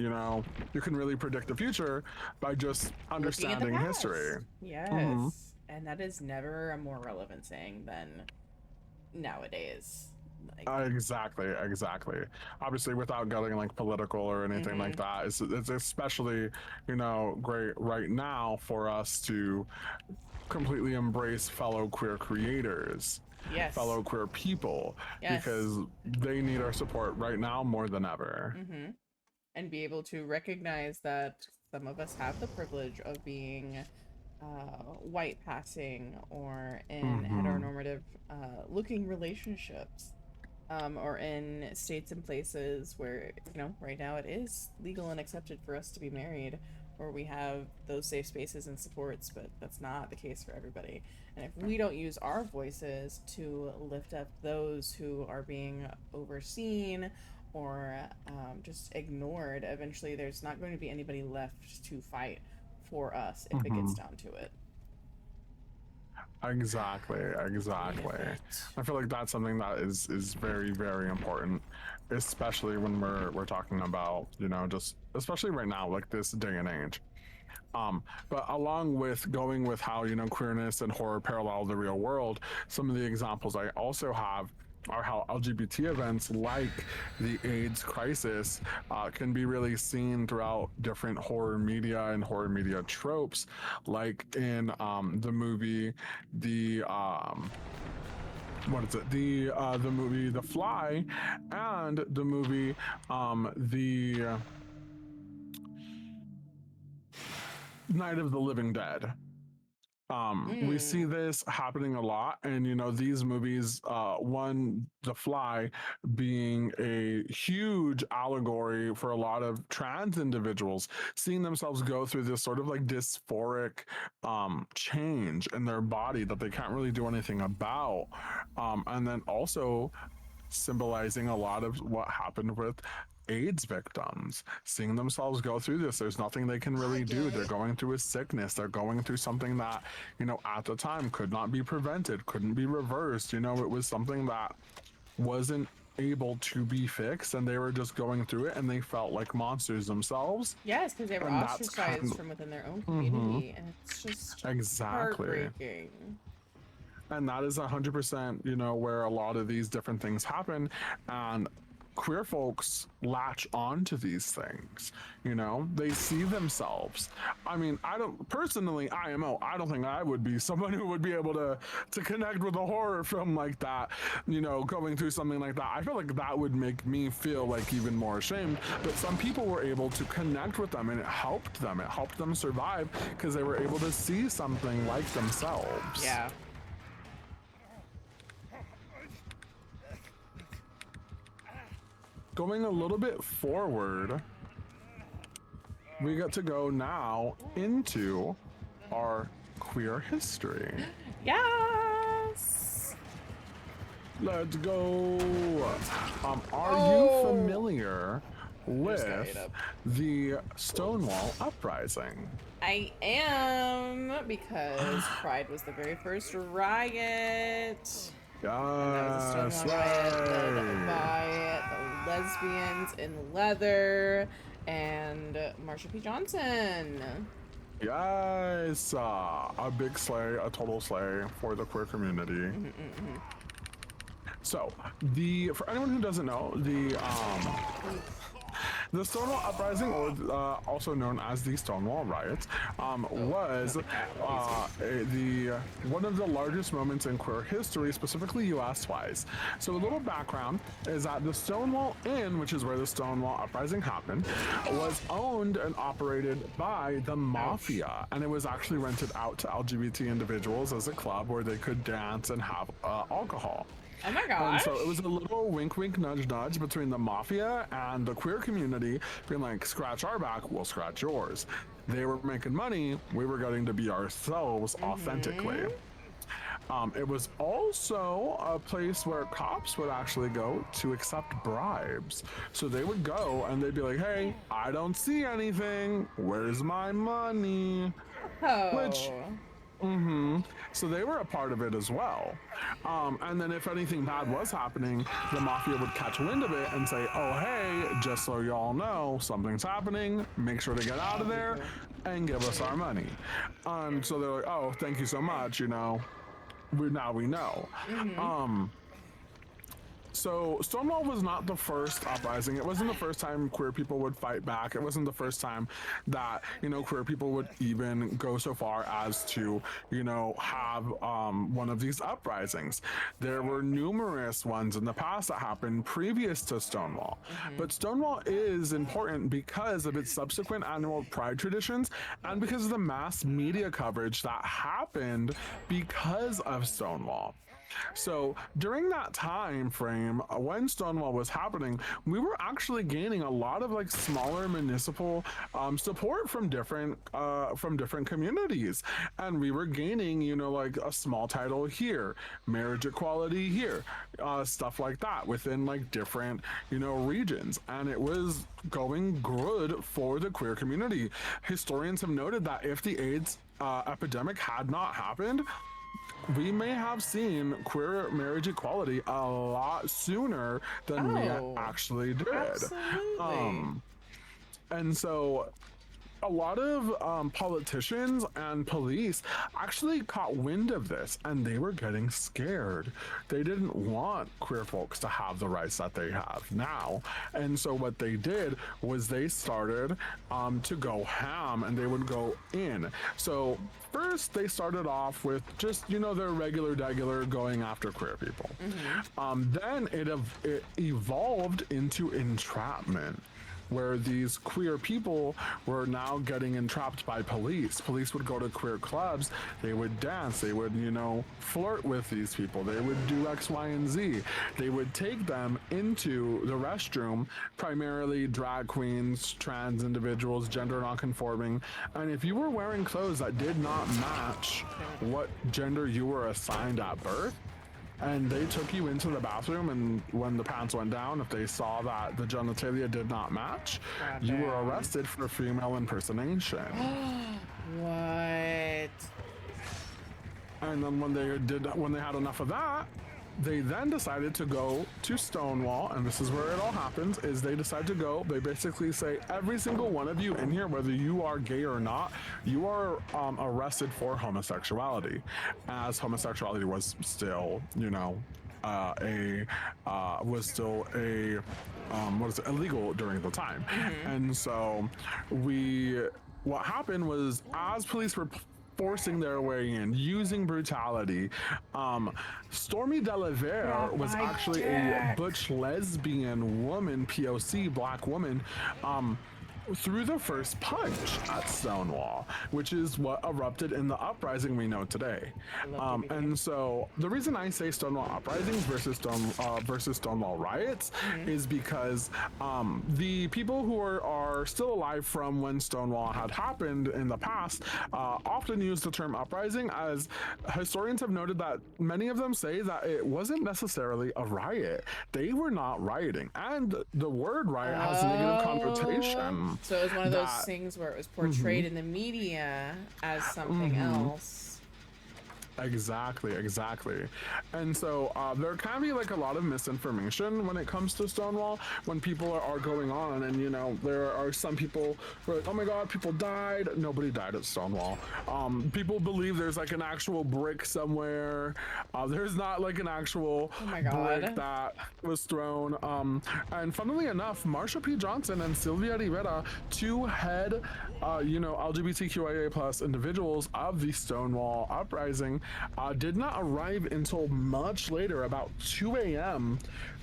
Speaker 3: really predict the future by just
Speaker 2: Looking at the
Speaker 3: understanding history.
Speaker 2: past.
Speaker 3: Mm-hmm.
Speaker 2: Yes. And that is never a more relevant saying than nowadays. Like,
Speaker 3: Exactly. Obviously, without getting like political or anything like
Speaker 2: mm-hmm.
Speaker 3: that, it's especially great right now for us to completely embrace fellow queer creators,
Speaker 2: Yes.
Speaker 3: fellow queer people,
Speaker 2: Yes.
Speaker 3: because they need our support right now more than ever.
Speaker 2: Mm-hmm. And be able to recognize that some of us have the privilege of being white passing or in
Speaker 3: Mm-hmm.
Speaker 2: heteronormative looking relationships, or in states and places where, right now it is legal and accepted for us to be married, or we have those safe spaces and supports, but that's not the case for everybody. And if we don't use our voices to lift up those who are being overseen or just ignored, eventually there's not going to be anybody left to fight for us if it
Speaker 3: Mm-hmm.
Speaker 2: gets down to it.
Speaker 3: Exactly.
Speaker 2: If it.
Speaker 3: I feel like that's something that is very very important, especially when we're talking about just especially right now, like this day and age. But along with going with how queerness and horror parallel the real world, some of the examples I also have or how LGBT events like the AIDS crisis can be really seen throughout different horror media and horror media tropes, like in the movie, the what is it? The movie The Fly, and the movie the Night of the Living Dead. We see this happening a lot, and these movies, one, The Fly, being a huge allegory for a lot of trans individuals, seeing themselves go through this sort of like dysphoric change in their body that they can't really do anything about, and then also symbolizing a lot of what happened with AIDS victims, seeing themselves go through this. There's nothing they can really do. They're going through a sickness. They're going through something that, at the time could not be prevented, couldn't be reversed. It was something that wasn't able to be fixed, and they were just going through it, and they felt like monsters themselves.
Speaker 2: Yes, because they were ostracized from within their own community, and it's just heartbreaking.
Speaker 3: And that is 100%, where a lot of these different things happen. And queer folks latch on to these things. They see themselves. I mean, I don't personally, IMO, I don't think I would be someone who would be able to connect with a horror film like that, going through something like that. I feel like that would make me feel like even more ashamed. But some people were able to connect with them, and it helped them. It helped them survive because they were able to see something like themselves.
Speaker 2: Yeah.
Speaker 3: Going a little bit forward, we get to go now into our queer history.
Speaker 2: Yes!
Speaker 3: Let's go. Are you familiar with the Stonewall Uprising?
Speaker 2: I am, because Pride was the very first riot.
Speaker 3: Yes,
Speaker 2: led by the lesbians in leather and Marsha P. Johnson.
Speaker 3: Yes, a big slay, a total slay for the queer community. So, for anyone who doesn't know, the Stonewall Uprising, or also known as the Stonewall Riots, was one of the largest moments in queer history, specifically U.S.-wise. So a little background is that the Stonewall Inn, which is where the Stonewall Uprising happened, was owned and operated by the Mafia, and it was actually rented out to LGBT individuals as a club where they could dance and have alcohol.
Speaker 2: Oh my gosh.
Speaker 3: And so it was a little wink, wink, nudge, nudge between the Mafia and the queer community, being like, scratch our back, we'll scratch yours. They were making money, we were getting to be ourselves authentically. It was also a place where cops would actually go to accept bribes. So they would go and they'd be like, hey, I don't see anything, where's my money? Which... So they were a part of it as well. And then if anything bad was happening, the Mafia would catch wind of it and say, oh, hey, just so y'all know, something's happening. Make sure to get out of there and give us our money. So they're like, oh, thank you so much. Now we know. So Stonewall was not the first uprising. It wasn't the first time queer people would fight back. It wasn't the first time that, queer people would even go so far as to, have one of these uprisings. There were numerous ones in the past that happened previous to Stonewall. But Stonewall is important because of its subsequent annual Pride traditions and because of the mass media coverage that happened because of Stonewall. So during that time frame, when Stonewall was happening, we were actually gaining a lot of like smaller municipal support from different communities, and we were gaining, like a small title here, marriage equality here, stuff like that within like different, regions, and it was going good for the queer community. Historians have noted that if the AIDS epidemic had not happened, we may have seen queer marriage equality a lot sooner than we actually did.
Speaker 2: Absolutely.
Speaker 3: And so a lot of politicians and police actually caught wind of this, and they were getting scared. They didn't want queer folks to have the rights that they have now, and so what they did was they started to go ham, and they would go in. So first they started off with just, you know, their regular going after queer people. Then it evolved into entrapment, where these queer people were now getting entrapped by police. Police would go to queer clubs, they would dance, they would, you know, flirt with these people, they would do X, Y, and Z. They would take them into the restroom, primarily drag queens, trans individuals, gender nonconforming, and if you were wearing clothes that did not match what gender you were assigned at birth, and they took you into the bathroom, and when the pants went down, if they saw that the genitalia did not match, you were arrested for female impersonation.
Speaker 2: What?
Speaker 3: And then when they had enough of that, they then decided to go to Stonewall, and this is where it all happens, is they decide to go, they basically say, every single one of you in here, whether you are gay or not, you are arrested for homosexuality, as homosexuality was still, you know, illegal during the time. And so what happened was, as police were forcing their way in, using brutality. Stormy Delavere was actually a butch lesbian woman, POC, black woman, threw the first punch at Stonewall, which is what erupted in the uprising we know today. And so the reason I say Stonewall uprisings versus Stonewall riots is because the people who are still alive from when Stonewall had happened in the past often use the term uprising, as historians have noted that many of them say that it wasn't necessarily a riot. They were not rioting, and the word riot has a negative connotation.
Speaker 2: So it was one of those things where it was portrayed in the media as something else.
Speaker 3: Exactly. And so there can be like a lot of misinformation when it comes to Stonewall, when people are going on, and you know, there are some people who are like, oh my god, people died. Nobody died at Stonewall. People believe there's like an actual brick somewhere. There's not like an actual brick that was thrown. And funnily enough, Marsha P. Johnson and Sylvia Rivera, two head LGBTQIA plus individuals of the Stonewall uprising, did not arrive until much later, about 2 a.m.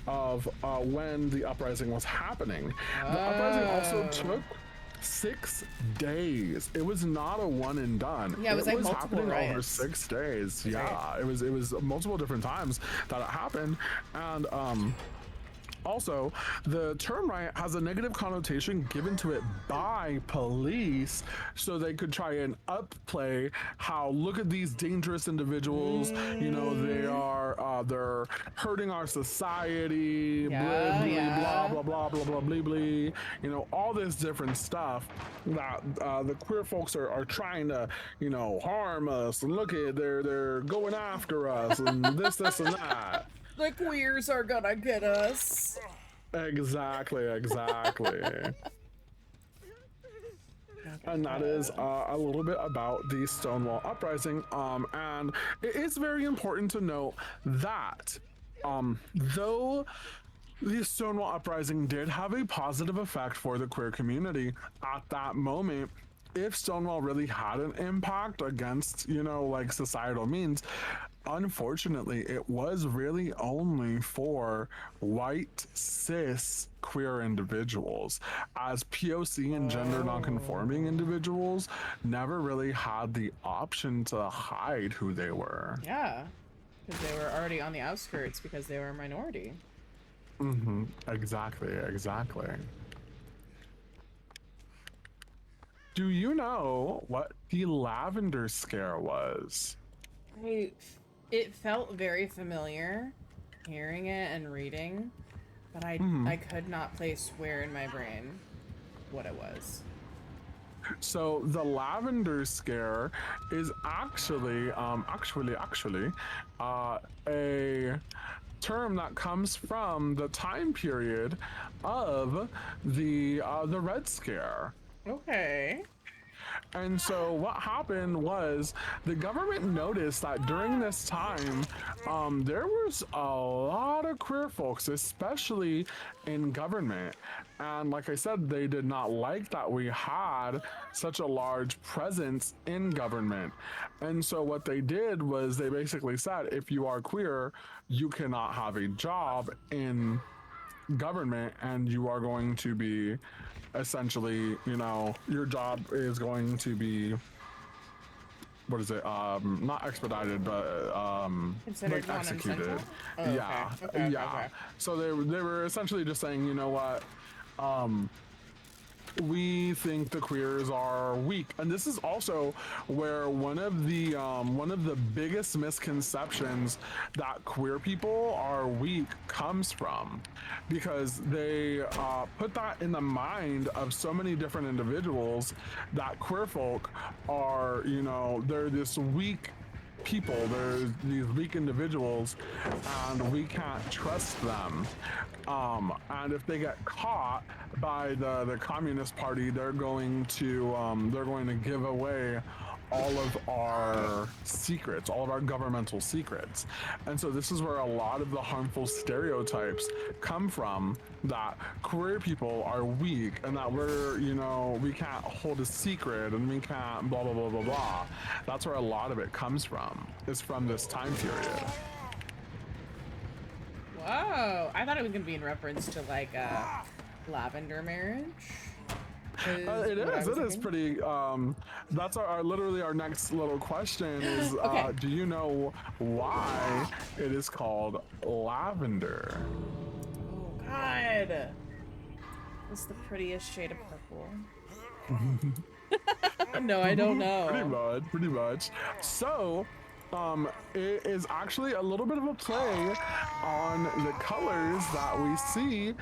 Speaker 3: of when the uprising was happening. The uprising also took 6 days. It was not a one and done.
Speaker 2: Yeah, it was like multiple
Speaker 3: happening
Speaker 2: riots.
Speaker 3: over 6 days.
Speaker 2: That's
Speaker 3: yeah,
Speaker 2: right.
Speaker 3: it was multiple different times that it happened, and also, the term riot has a negative connotation given to it by police, so they could try and upplay how, look at these dangerous individuals, you know, they're hurting our society, blah, blah, blah, blah, blah, blah, blah, you know, all this different stuff that the queer folks are trying to, you know, harm us, and look at, they're going after us, and this, and that.
Speaker 2: The queers are gonna get us.
Speaker 3: Exactly. And that is a little bit about the Stonewall uprising. And it is very important to note that though the Stonewall uprising did have a positive effect for the queer community at that moment, if Stonewall really had an impact against, you know, like societal means, unfortunately, it was really only for white, cis, queer individuals, as POC and gender nonconforming individuals never really had the option to hide who they were.
Speaker 2: Yeah, because they were already on the outskirts because they were a minority.
Speaker 3: Exactly. Do you know what the Lavender Scare was?
Speaker 2: It felt very familiar, hearing it and reading, but I could not place where in my brain what it was.
Speaker 3: So the Lavender Scare is actually a term that comes from the time period of the Red Scare.
Speaker 2: Okay.
Speaker 3: And so what happened was the government noticed that during this time, there was a lot of queer folks, especially in government. And like I said, they did not like that we had such a large presence in government. And so what they did was they basically said, if you are queer, you cannot have a job in government, and you are going to be essentially, your job is going to be, what is it, not expedited, but
Speaker 2: Considered
Speaker 3: like executed.
Speaker 2: non-essential? Oh, okay.
Speaker 3: Yeah,
Speaker 2: Okay, okay,
Speaker 3: yeah.
Speaker 2: okay.
Speaker 3: So they were essentially just saying, you know what, we think the queers are weak, and this is also where one of the biggest misconceptions that queer people are weak comes from, because they put that in the mind of so many different individuals that queer folk are, they're this weak people, there's these weak individuals, and we can't trust them. And if they get caught by the Communist Party, they're going to give away all of our secrets, all of our governmental secrets. And so this is where a lot of the harmful stereotypes come from, that queer people are weak and that we can't hold a secret and we can't blah, blah, blah, blah, blah. That's where a lot of it comes from, is from this time period.
Speaker 2: Whoa! I thought it was gonna be in reference to like lavender marriage.
Speaker 3: It is pretty, that's literally our next little question is,
Speaker 2: Okay.
Speaker 3: do you know why it is called lavender?
Speaker 2: Oh God! It's the prettiest shade of purple. No, I don't know.
Speaker 3: Pretty much. So, it is actually a little bit of a play on the colors that we see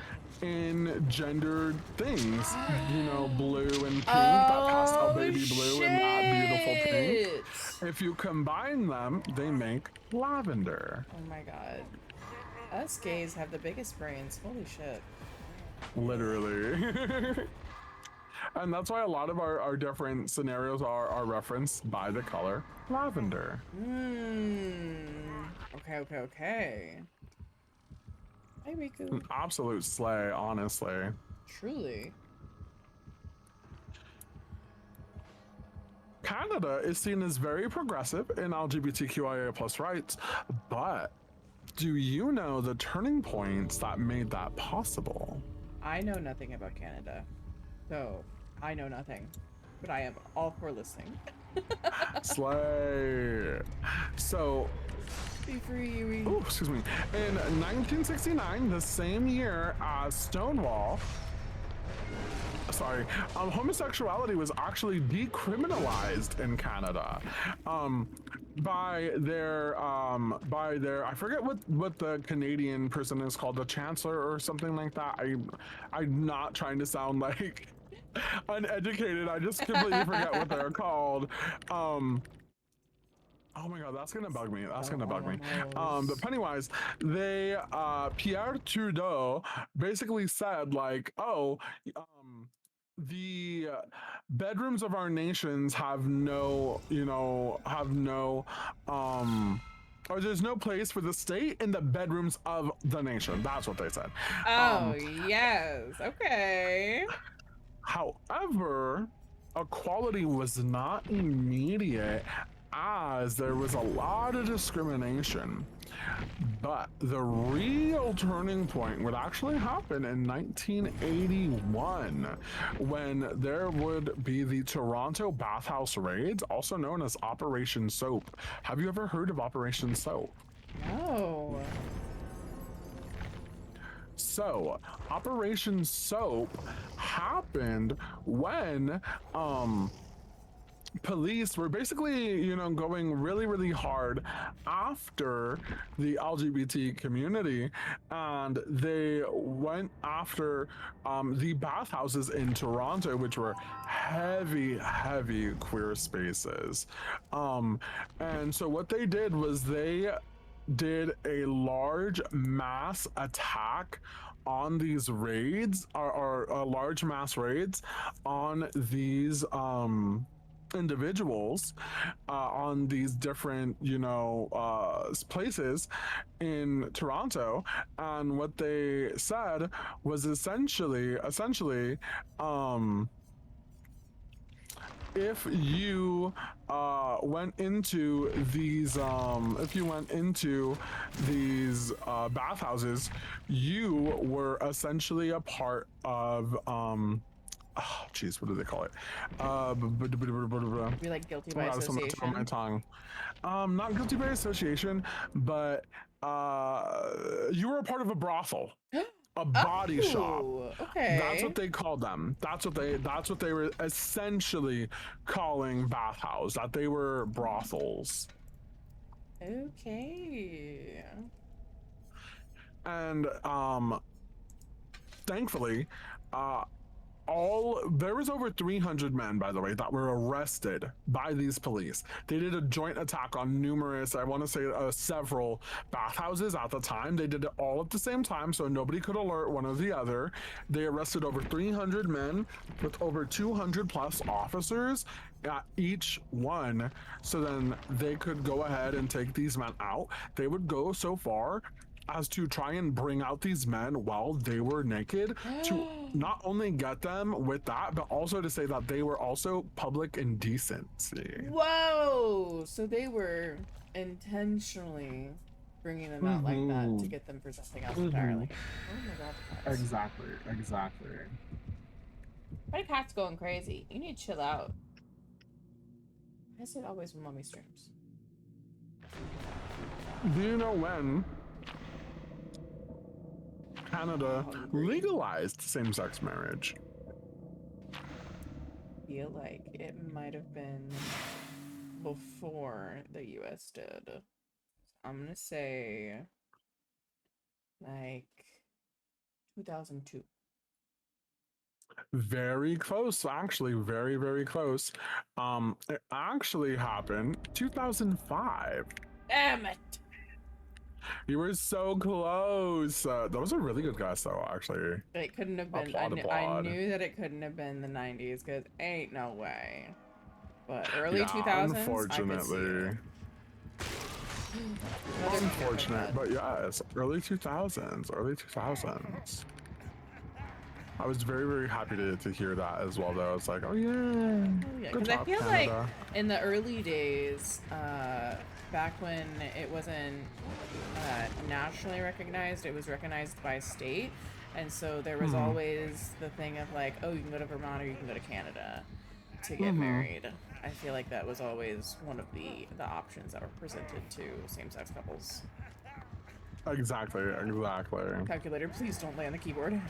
Speaker 3: in gendered things. Blue and pink, that pastel baby blue and that beautiful pink. If you combine them, they make lavender.
Speaker 2: Oh my God. Us gays have the biggest brains. Holy shit.
Speaker 3: Literally. And that's why a lot of our different scenarios are referenced by the color lavender.
Speaker 2: Okay. Hi, Riku.
Speaker 3: An absolute slay, honestly.
Speaker 2: Truly.
Speaker 3: Canada is seen as very progressive in LGBTQIA plus rights, but do you know the turning points that made that possible?
Speaker 2: I know nothing about Canada, so I know nothing, but I am all for listening.
Speaker 3: Slay. So,
Speaker 2: be free, Yui.
Speaker 3: Oh, excuse me. In 1969, the same year as Stonewall, homosexuality was actually decriminalized in Canada, by their I forget what the Canadian person is called, the Chancellor or something like that. I'm not trying to sound like uneducated. I just completely forget what they're called. Oh my god, that's gonna bug me. But Pennywise, they Pierre Trudeau basically said like, the bedrooms of our nations have no, or there's no place for the state in the bedrooms of the nation. That's what they said.
Speaker 2: Oh, yes. Okay.
Speaker 3: However, equality was not immediate, as there was a lot of discrimination. But the real turning point would actually happen in 1981, when there would be the Toronto bathhouse raids, also known as Operation Soap. Have you ever heard of Operation Soap?
Speaker 2: No.
Speaker 3: So, Operation Soap happened when police were basically, going really, really hard after the LGBT community, and they went after the bathhouses in Toronto, which were heavy, heavy queer spaces. And so what they did was they did a large mass attack on these raids, or large mass raids on these individuals on these different, places in Toronto, and what they said was essentially, if you went into these bathhouses, you were essentially a part of oh, geez, what do they call it?
Speaker 2: Be like guilty
Speaker 3: Oh
Speaker 2: by
Speaker 3: god, it's on the tip of my
Speaker 2: association.
Speaker 3: tongue. Not guilty by association, but you were a part of a brothel, a body shop.
Speaker 2: Oh,
Speaker 3: That's
Speaker 2: okay.
Speaker 3: what they called them. That's what they were essentially calling bathhouse. That they were brothels.
Speaker 2: Okay.
Speaker 3: And thankfully, uh there was over 300 men, by the way, that were arrested by these police. They did a joint attack on numerous, I want to say several bathhouses at the time. They did it all at the same time, so nobody could alert one or the other. They arrested over 300 men with over 200 plus officers at each one, so then they could go ahead and take these men out. They would go so far as to try and bring out these men while they were naked, to not only get them with that, but also to say that they were also public indecency.
Speaker 2: Whoa! So they were intentionally bringing them out like that to get them for something else entirely. Oh my god, the cats.
Speaker 3: Exactly.
Speaker 2: My cat's going crazy. You need to chill out. Why is it always mommy streams?
Speaker 3: Do you know when Canada legalized same-sex marriage?
Speaker 2: I feel like it might have been before the US did. I'm gonna say like 2002.
Speaker 3: Very close, actually, very, very close. It actually happened 2005.
Speaker 2: Damn it!
Speaker 3: You were so close. That was a really good guess, though, actually.
Speaker 2: It couldn't have been. I knew that it couldn't have been the 90s because ain't no way. But early
Speaker 3: Yeah,
Speaker 2: 2000s,
Speaker 3: unfortunately. Unfortunate, but yes, early 2000s. I was very, very happy to hear that as well, though. It's like, oh yeah,
Speaker 2: yeah,
Speaker 3: good
Speaker 2: because I
Speaker 3: job,
Speaker 2: feel
Speaker 3: Canada.
Speaker 2: like in the early days, back when it wasn't nationally recognized, it was recognized by state, and so there was always the thing of like, oh, you can go to Vermont or you can go to Canada to get married. I feel like that was always one of the options that were presented to same-sex couples.
Speaker 3: Exactly.
Speaker 2: Calculator, please don't lay on the keyboard.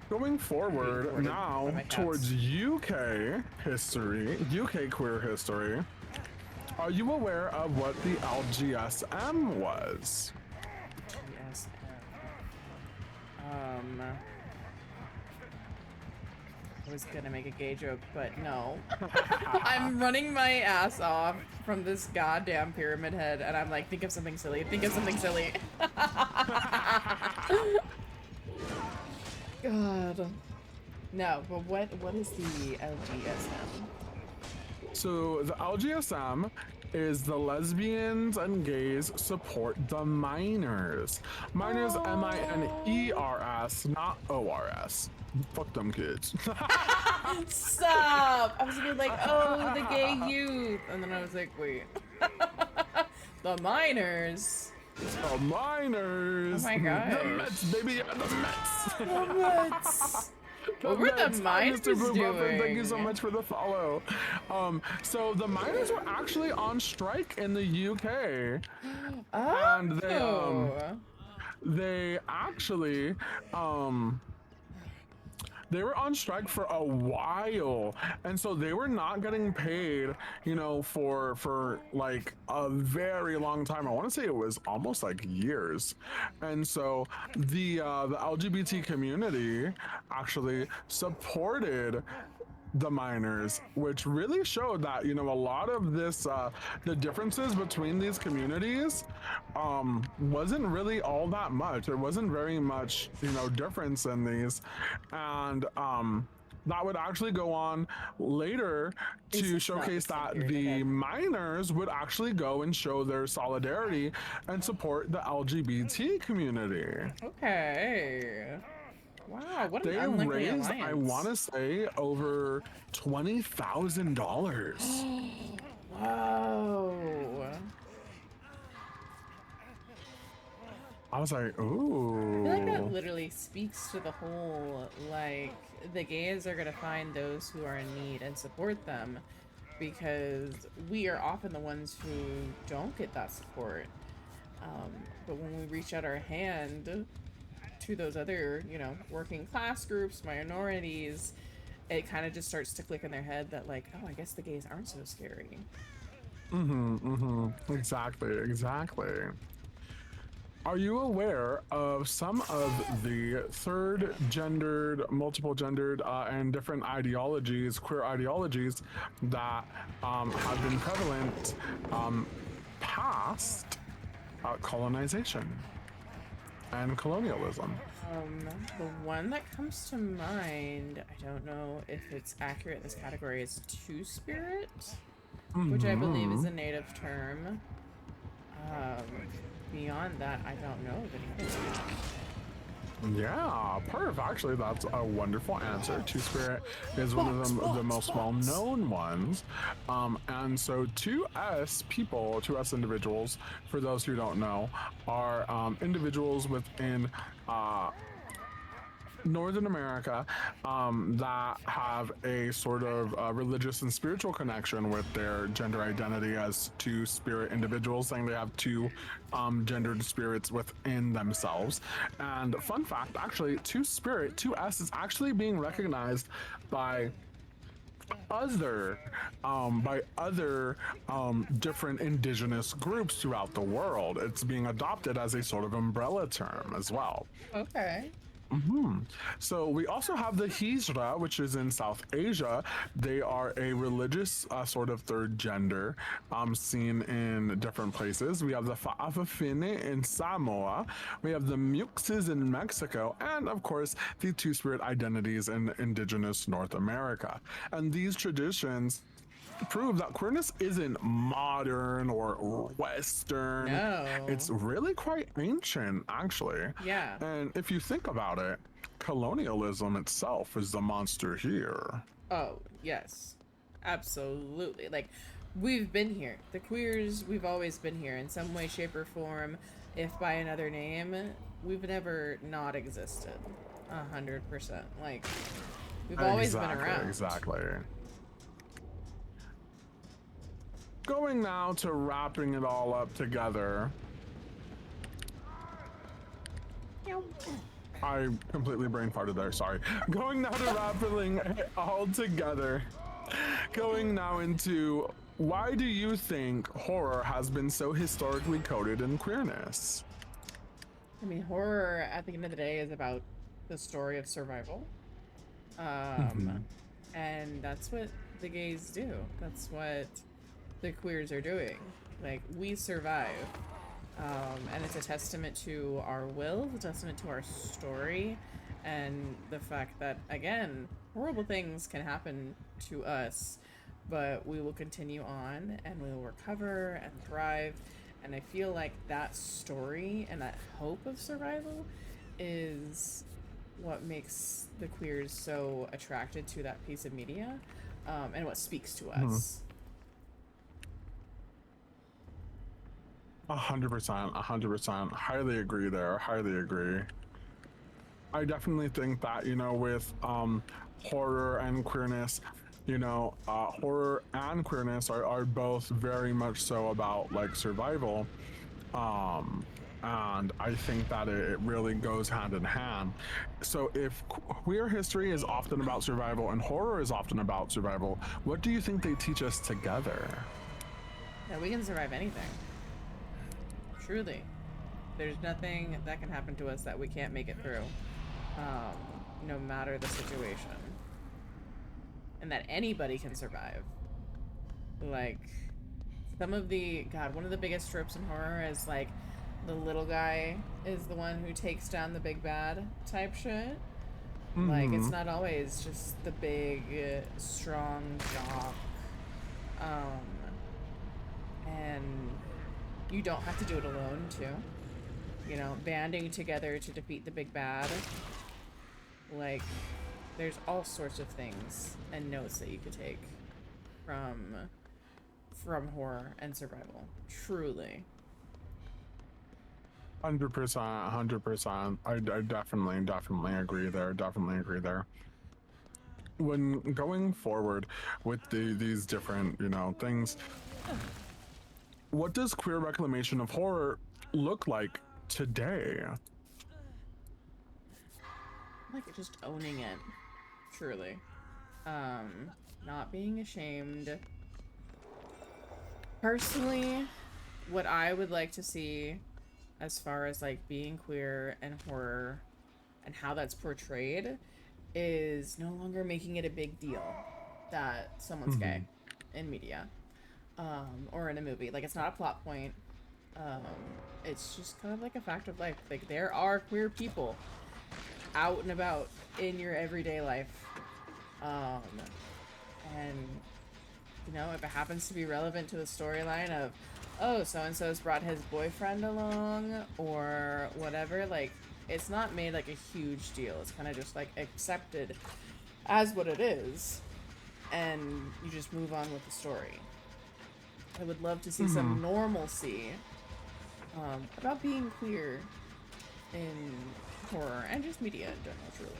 Speaker 3: Going forward now towards UK history, UK queer history, are you aware of what the LGSM was?
Speaker 2: I was gonna make a gay joke, but no. I'm running my ass off from this goddamn pyramid head, and I'm like, think of something silly. God. No, but what is the LGSM?
Speaker 3: So the LGSM is the Lesbians and Gays Support the Minors. Minors, M-I-N-E-R-S, not O-R-S. Fuck them kids.
Speaker 2: Stop! I was gonna be like, oh, the gay youth. And then I was like, wait. The minors?
Speaker 3: The Minors!
Speaker 2: Oh my god.
Speaker 3: The Mets, baby, yeah, the Mets!
Speaker 2: The Mets! What were the minors doing?
Speaker 3: Thank you so much for the follow. So the miners were actually on strike in the UK.
Speaker 2: Oh.
Speaker 3: And they actually, they were on strike for a while, and so they were not getting paid, for like a very long time. I want to say it was almost like years. And so the LGBT community actually supported the minors, which really showed that a lot of this the differences between these communities wasn't really all that much. There wasn't very much difference in these, and that would actually go on later
Speaker 2: Is
Speaker 3: to
Speaker 2: this not the
Speaker 3: showcase
Speaker 2: same
Speaker 3: that
Speaker 2: period
Speaker 3: the
Speaker 2: again?
Speaker 3: miners would actually go and show their solidarity and support the LGBT community.
Speaker 2: Okay. Wow, what an
Speaker 3: They
Speaker 2: unlikely
Speaker 3: raised, I want
Speaker 2: alliance.
Speaker 3: to say, over $20,000.
Speaker 2: Whoa.
Speaker 3: I was like,
Speaker 2: I feel like that
Speaker 3: ooh.
Speaker 2: literally speaks to the whole, like, the gays are gonna find those who are in need and support them because we are often the ones who don't get that support. But when we reach out our hand to those other, working class groups, minorities, it kind of just starts to click in their head that, like, oh, I guess the gays aren't so scary.
Speaker 3: Exactly, exactly. Are you aware of some of the third gendered, multiple gendered, and different ideologies, queer ideologies that have been prevalent past colonization and colonialism?
Speaker 2: The one that comes to mind, I don't know if it's accurate in this category, is Two Spirit, which I believe is a native term. Um, Beyond that, I don't know of anything.
Speaker 3: Yeah, perf. Actually, that's a wonderful answer. Two Spirit is one of
Speaker 2: Box,
Speaker 3: the
Speaker 2: box,
Speaker 3: most
Speaker 2: box.
Speaker 3: well-known ones. And so 2S people, 2S individuals, for those who don't know, are individuals within Northern America that have a sort of religious and spiritual connection with their gender identity as two spirit individuals, saying they have two gendered spirits within themselves. And fun fact, actually, two spirit, 2S is actually being recognized by other different indigenous groups throughout the world. It's being adopted as a sort of umbrella term as well.
Speaker 2: Okay.
Speaker 3: So we also have the Hijra, which is in South Asia. They are a religious sort of third gender seen in different places. We have the Fa'afafine in Samoa. We have the Muxes in Mexico. And of course, the two-spirit identities in indigenous North America. And these traditions prove that queerness isn't modern or Western.
Speaker 2: No.
Speaker 3: It's really quite ancient, actually.
Speaker 2: Yeah.
Speaker 3: And if you think about it, colonialism itself is the monster here.
Speaker 2: Oh, yes. Absolutely. Like, we've been here. The queers, we've always been here in some way, shape, or form. If by another name, we've never not existed. 100%. Like, we've always been
Speaker 3: Exactly,
Speaker 2: around.
Speaker 3: exactly. Going now to wrapping it all up together. I completely brain farted there, sorry. Going now to wrapping it all together. Going now into why do you think horror has been so historically coded in queerness?
Speaker 2: I mean, horror at the end of the day is about the story of survival. And that's what the gays do. That's what the queers are doing. Like, we survive. And it's a testament to our will, a testament to our story, and the fact that, again, horrible things can happen to us, but we will continue on and we will recover and thrive. And I feel like that story and that hope of survival is what makes the queers so attracted to that piece of media, and what speaks to us.
Speaker 3: 100%, 100%. Highly agree there. Highly agree. I definitely think that, with horror and queerness, horror and queerness are both very much so about like survival. And I think that it really goes hand in hand. So if queer history is often about survival and horror is often about survival, what do you think they teach us together?
Speaker 2: That we can survive anything. Truly. There's nothing that can happen to us that we can't make it through, no matter the situation. And that anybody can survive. Like, some of one of the biggest tropes in horror is like the little guy is the one who takes down the big bad type shit. Like, it's
Speaker 3: Mm-hmm.
Speaker 2: not always just the big, strong jock. Um, and you don't have to do it alone, too. You know, banding together to defeat the big bad. Like, there's all sorts of things and notes that you could take from horror and survival. Truly.
Speaker 3: 100%, 100%. I definitely agree there. Definitely agree there. When going forward with these different, things, what does queer reclamation of horror look like today?
Speaker 2: Like, just owning it. Truly. Not being ashamed. Personally, what I would like to see as far as like being queer and horror and how that's portrayed is no longer making it a big deal that someone's
Speaker 3: Mm-hmm.
Speaker 2: gay in media, or in a movie. Like, it's not a plot point. Um, it's just kind of like a fact of life. Like, there are queer people out and about in your everyday life. Um, and you know, if it happens to be relevant to the storyline of, oh, so and so's brought his boyfriend along or whatever, like, it's not made like a huge deal. It's kind of just like accepted as what it is, and you just move on with the story. I would love to see
Speaker 3: Mm-hmm.
Speaker 2: some normalcy, about being queer in horror and just media in general, truly.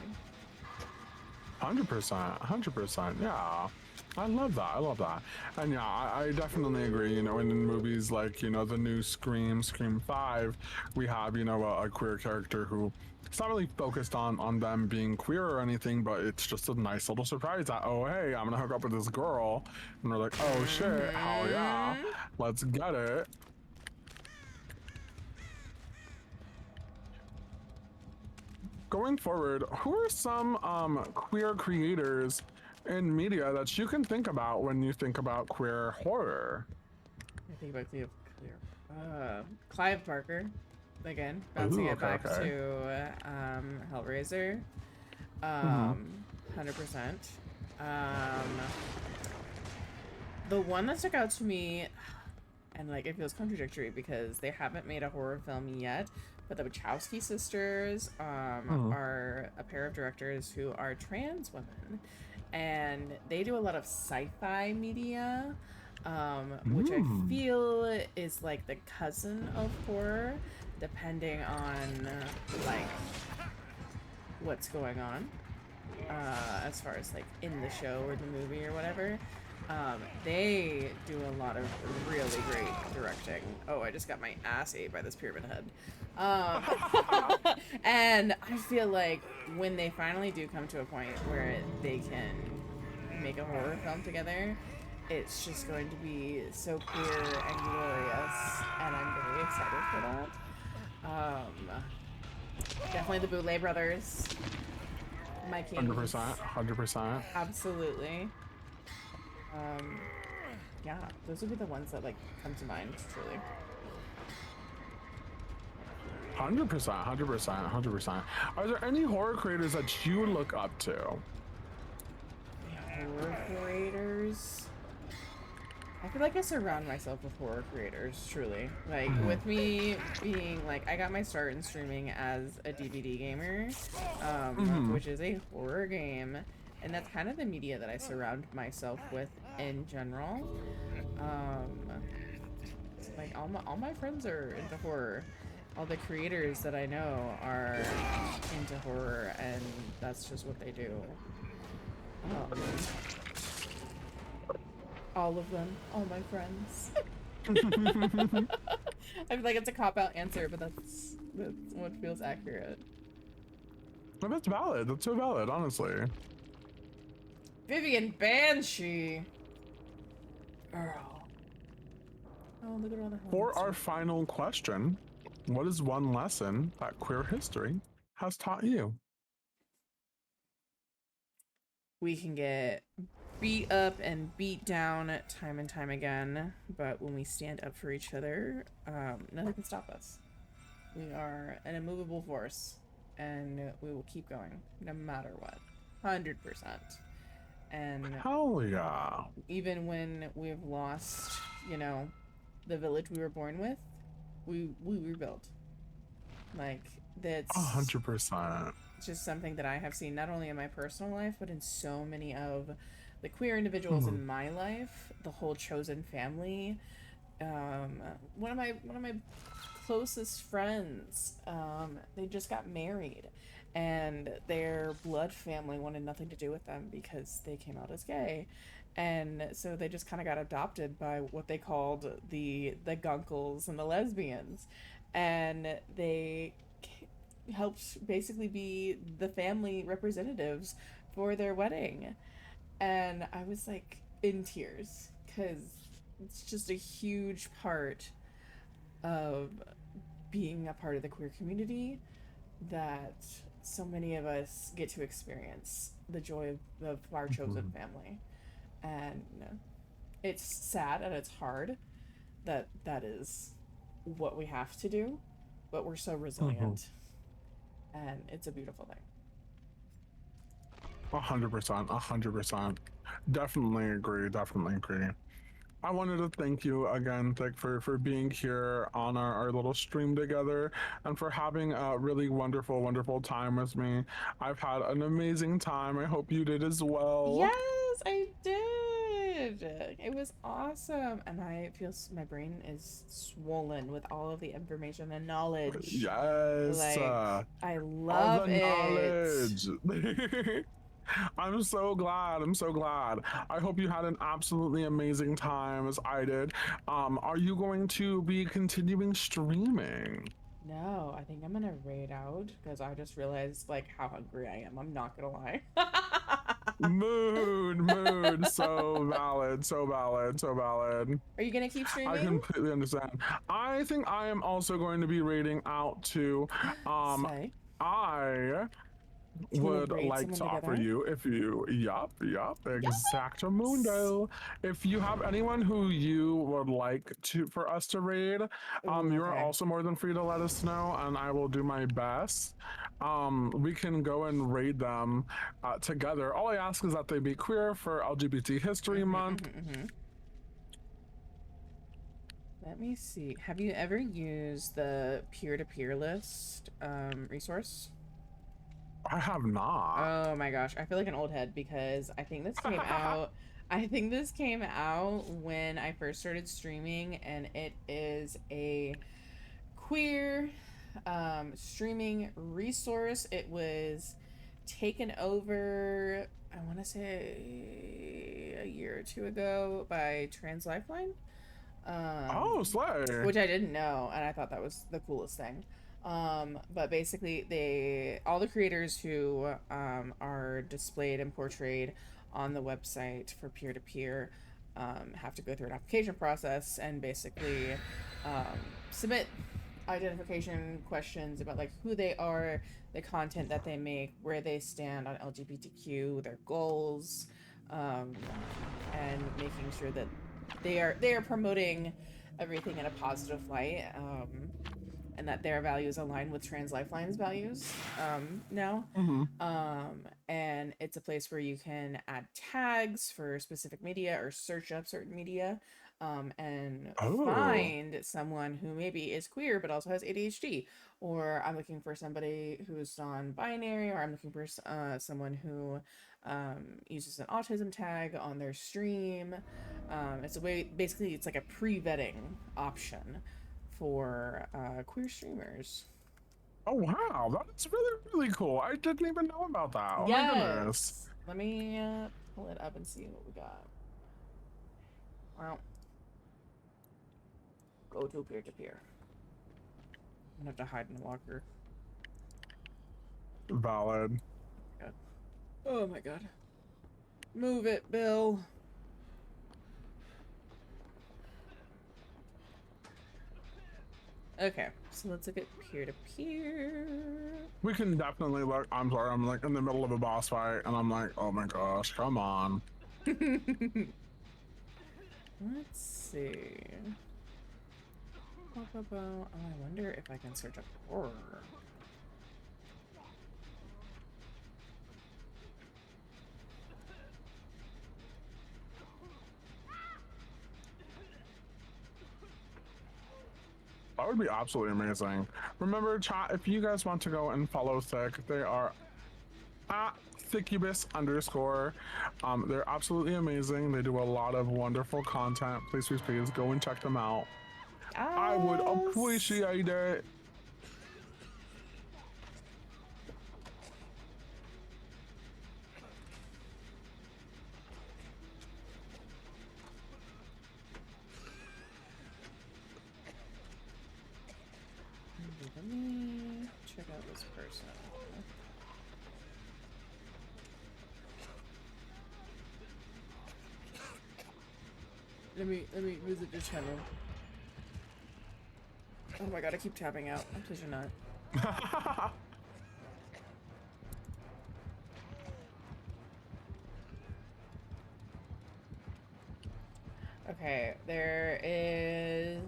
Speaker 3: 100%, 100%. Yeah. I love that. I love that. And yeah, I definitely agree. In movies like, the new Scream 5, we have, a queer character who it's not really focused on them being queer or anything, but it's just a nice little surprise that, oh, hey, I'm going to hook up with this girl. And we're like, oh shit, hell yeah,
Speaker 2: Mm-hmm.
Speaker 3: let's get it. Going forward, who are some queer creators in media that you can think about when you think about queer horror?
Speaker 2: I think about clear. Clive Barker, again, bouncing
Speaker 3: Ooh,
Speaker 2: it
Speaker 3: okay,
Speaker 2: back
Speaker 3: okay.
Speaker 2: to Hellraiser.
Speaker 3: Mm-hmm.
Speaker 2: 100%. Um, the one that stuck out to me, and like it feels contradictory because they haven't made a horror film yet, but the Wachowski sisters
Speaker 3: Mm-hmm.
Speaker 2: are a pair of directors who are trans women, and they do a lot of sci-fi media, which I
Speaker 3: Mm.
Speaker 2: feel is like the cousin of horror, depending on like what's going on, as far as like in the show or the movie or whatever. They do a lot of really great directing. Oh, I just got my ass ate by this pyramid head. And I feel like when they finally do come to a point where they can make a horror film together, it's just going to be so queer and glorious, and I'm very excited for that. Definitely the Boulay brothers, my
Speaker 3: 100%,
Speaker 2: kings.
Speaker 3: 100%.
Speaker 2: Absolutely. Um, yeah, those would be the ones that like come to mind, truly.
Speaker 3: 100%, 100%, 100%. Are there any horror creators that you look up to?
Speaker 2: Horror creators. I feel like I surround myself with horror creators, truly. Like,
Speaker 3: Mm-hmm.
Speaker 2: with me being, like, I got my start in streaming as a DVD gamer,
Speaker 3: Mm-hmm.
Speaker 2: which is a horror game, and that's kind of the media that I surround myself with in general. Um, like, all my friends are into horror. All the creators that I know are into horror, and that's just what they do. Um, all of them, all my friends. I feel like it's a cop out answer, but that's what feels accurate.
Speaker 3: That's valid. That's so valid, honestly.
Speaker 2: Vivian Banshee. Girl. Oh, look at all the
Speaker 3: For
Speaker 2: helmets.
Speaker 3: our final question, what is one lesson that queer history has taught you?
Speaker 2: We can get beat up and beat down time and time again, but when we stand up for each other, nothing can stop us. We are an immovable force, and we will keep going no matter what. 100%. And
Speaker 3: Hell yeah.
Speaker 2: even when we've lost, you know, the village we were born with, we rebuild. Like, that's
Speaker 3: 100%.
Speaker 2: just something that I have seen not only in my personal life, but in so many of the queer individuals
Speaker 3: Mhm.
Speaker 2: in my life. The whole chosen family. One of my closest friends, they just got married, and their blood family wanted nothing to do with them because they came out as gay, and so they just kind of got adopted by what they called the gunkles and the lesbians, and they helped basically be the family representatives for their wedding. And I was like in tears because it's just a huge part of being a part of the queer community that so many of us get to experience the joy of our chosen
Speaker 3: Mhm.
Speaker 2: family. And it's sad and it's hard that that is what we have to do, but we're so
Speaker 3: Mhm.
Speaker 2: resilient, and it's a beautiful thing.
Speaker 3: 100%. 100%. Definitely agree. Definitely agree. I wanted to thank you again, Thick, for being here on our little stream together and for having a really wonderful, wonderful time with me. I've had an amazing time. I hope you did as well.
Speaker 2: Yes, I did. It was awesome. And I feel my brain is swollen with all of the information and knowledge.
Speaker 3: Yes.
Speaker 2: Like, I
Speaker 3: All the
Speaker 2: love it.
Speaker 3: knowledge. I'm so glad. I'm so glad. I hope you had an absolutely amazing time as I did. Are you going to be continuing streaming?
Speaker 2: No, I think I'm gonna raid out because I just realized like how hungry I am. I'm not gonna lie.
Speaker 3: Mood, so valid, so valid, so valid.
Speaker 2: Are you gonna keep
Speaker 3: I
Speaker 2: streaming?
Speaker 3: completely understand. I think I am also going to be rating out too.
Speaker 2: Say,
Speaker 3: I
Speaker 2: can we
Speaker 3: would
Speaker 2: raid
Speaker 3: like
Speaker 2: someone
Speaker 3: to offer
Speaker 2: together?
Speaker 3: you if you yup
Speaker 2: Yes.
Speaker 3: exactamundo, if you have anyone who you would like to for us to raid,
Speaker 2: Ooh,
Speaker 3: you are
Speaker 2: okay.
Speaker 3: also more than free to let us know and I will do my best. We can go and raid them together. All I ask is that they be queer for LGBT history
Speaker 2: Mm-hmm,
Speaker 3: month.
Speaker 2: mm-hmm, mm-hmm. Let me see. Have you ever used the peer-to-peer list resource?
Speaker 3: I have not.
Speaker 2: Oh my gosh, I feel like an old head because I think this came out. I think this came out when I first started streaming, and it is a queer streaming resource. It was taken over, I want to say, a year or two ago by Trans Lifeline,
Speaker 3: Oh,
Speaker 2: um,
Speaker 3: slay.
Speaker 2: which I didn't know, and I thought that was the coolest thing. But basically, all the creators who are displayed and portrayed on the website for peer to peer have to go through an application process and basically submit identification questions about like who they are, the content that they make, where they stand on LGBTQ, their goals, um, and making sure that they are promoting everything in a positive light, and that their values align with Trans Lifeline's values now.
Speaker 3: Mm-hmm.
Speaker 2: And it's a place where you can add tags for specific media or search up certain media, and
Speaker 3: Oh.
Speaker 2: find someone who maybe is queer but also has ADHD, or I'm looking for somebody who's non-binary, or I'm looking for someone who uses an autism tag on their stream. It's a way, basically, it's like a pre-vetting option for queer streamers.
Speaker 3: Oh wow, that's really, really cool. I didn't even know about that. Oh my goodness.
Speaker 2: Yes. Let me pull it up and see what we got. Well, go to peer to peer. I'm gonna have to hide in the locker.
Speaker 3: Valid.
Speaker 2: God. Oh my god. Move it, Bill. Okay, so let's look at peer to peer.
Speaker 3: We can definitely look. I'm sorry, I'm like in the middle of a boss fight and I'm like, oh my gosh, come on.
Speaker 2: Let's see. Oh, I wonder if I can search up horror.
Speaker 3: That would be absolutely amazing. Remember, chat, if you guys want to go and follow Thick, they are at Thickubus underscore. They're absolutely amazing. They do a lot of wonderful content. Please, please, please go and check them out. I would
Speaker 2: Yes.
Speaker 3: appreciate it.
Speaker 2: Let me check out this person. Let me visit this channel. Oh my god, I keep tapping out. Please do not. Okay, there is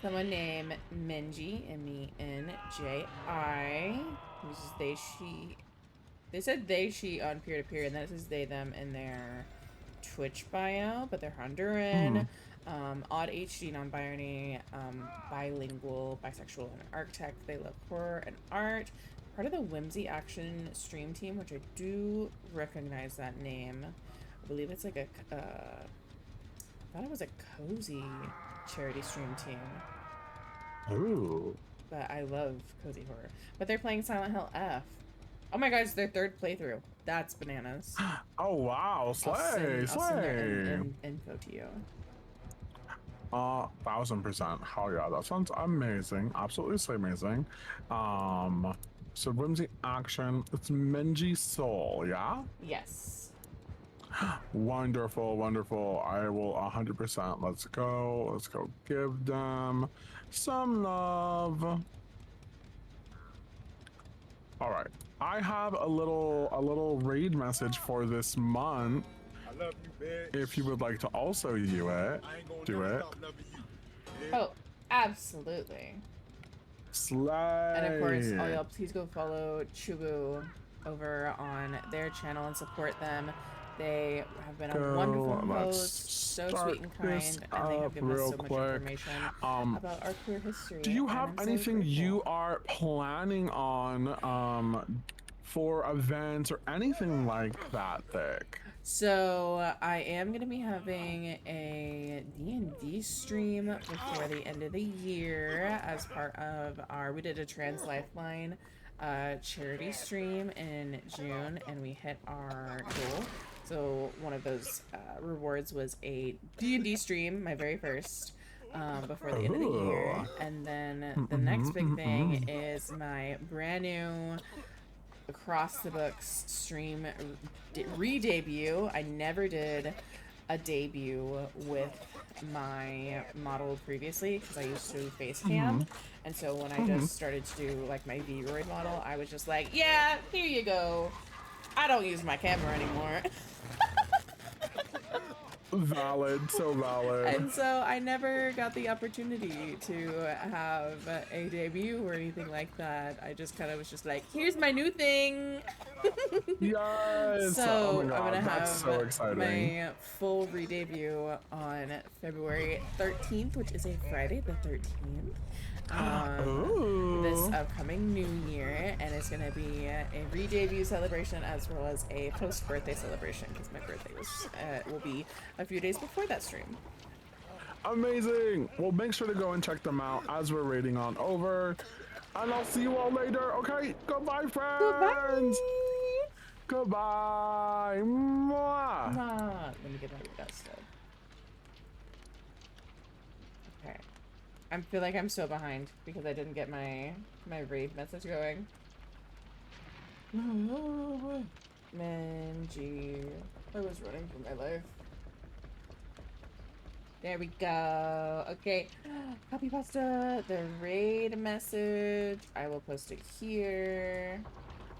Speaker 2: someone named Menji, Menji, which is they, she. They said they, she on peer-to-peer, and then it says they, them in their Twitch bio, but they're Honduran, odd HD, non-binary, bilingual, bisexual, and architect. They love horror and art. Part of the Whimsy Action stream team, which I do recognize that name. I believe it's like a, I thought it was a cozy charity stream team.
Speaker 3: Ooh.
Speaker 2: But I love cozy horror. But they're playing Silent Hill F. Oh my god, it's their third playthrough. That's bananas.
Speaker 3: Oh wow, slay,
Speaker 2: I'll send their
Speaker 3: slay.
Speaker 2: info to you.
Speaker 3: 1000%. Hell yeah, that sounds amazing. Absolutely amazing. So Whimsy Action, it's Menji Soul, yeah?
Speaker 2: Yes.
Speaker 3: Wonderful, wonderful. I will 100%. Let's go. Let's go give them some love. All right. I have a little raid message for this month.
Speaker 1: I love you, bitch.
Speaker 3: If you would like to also do it, do it.
Speaker 2: Oh, absolutely.
Speaker 3: Slay.
Speaker 2: And of course, all y'all, please go follow Chubu over on their channel and support them. They have been a wonderful host, so sweet and kind, and they have given us so much information about our queer history.
Speaker 3: Do you have anything you are planning on for events or anything like that, Thick?
Speaker 2: So I am going to be having a D&D stream before the end of the year as part of we did a Trans Lifeline charity stream in June, and we hit our goal. So one of those rewards was a D&D stream, my very first, before the end of the year. And then the next big thing is my brand new Across the Books stream re-debut. I never did a debut with my model previously because I used to face cam. And so when I just started to do like my V-Roid model, I was just like, yeah, here you go. I don't use my camera anymore.
Speaker 3: Valid, so valid.
Speaker 2: And so I never got the opportunity to have a debut or anything like that. I just kind of was just like, here's my new thing.
Speaker 3: Yes.
Speaker 2: So
Speaker 3: oh my God,
Speaker 2: I'm gonna have
Speaker 3: so
Speaker 2: my full re-debut on February 13th, which is a Friday the 13th. This upcoming new year, and it's gonna be a re-debut celebration as well as a post-birthday celebration because my birthday will be a few days before that stream.
Speaker 3: Amazing. Well, make sure to go and check them out as we're raiding on over, and I'll see you all later. Okay, goodbye, friends. Goodbye. Mwah.
Speaker 2: Let me get my read stuff. Okay. I feel like I'm so behind because I didn't get my raid message going. Manji. I was running for my life. There we go. Okay. Copy pasta. The raid message. I will post it here.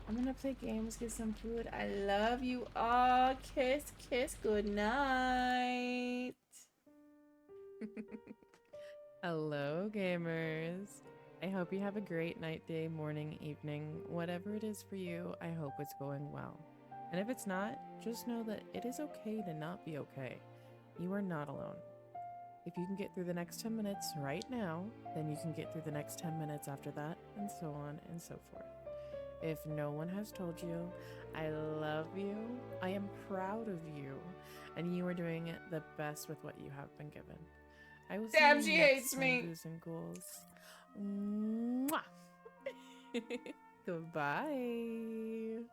Speaker 2: I'm gonna play games, get some food. I love you all. Kiss, kiss, good night. Hello, gamers. I hope you have a great night, day, morning, evening, whatever it is for you. I hope it's going well. And if it's not, just know that it is okay to not be okay. You are not alone. If you can get through the next 10 minutes right now, then you can get through the next 10 minutes after that, and so on and so forth. If no one has told you, I love you, I am proud of you, and you are doing the best with what you have been given. I will see
Speaker 1: Damn,
Speaker 2: you
Speaker 1: she
Speaker 2: next
Speaker 1: hates
Speaker 2: time,
Speaker 1: me.
Speaker 2: Goose and Ghouls. Mwah. Goodbye.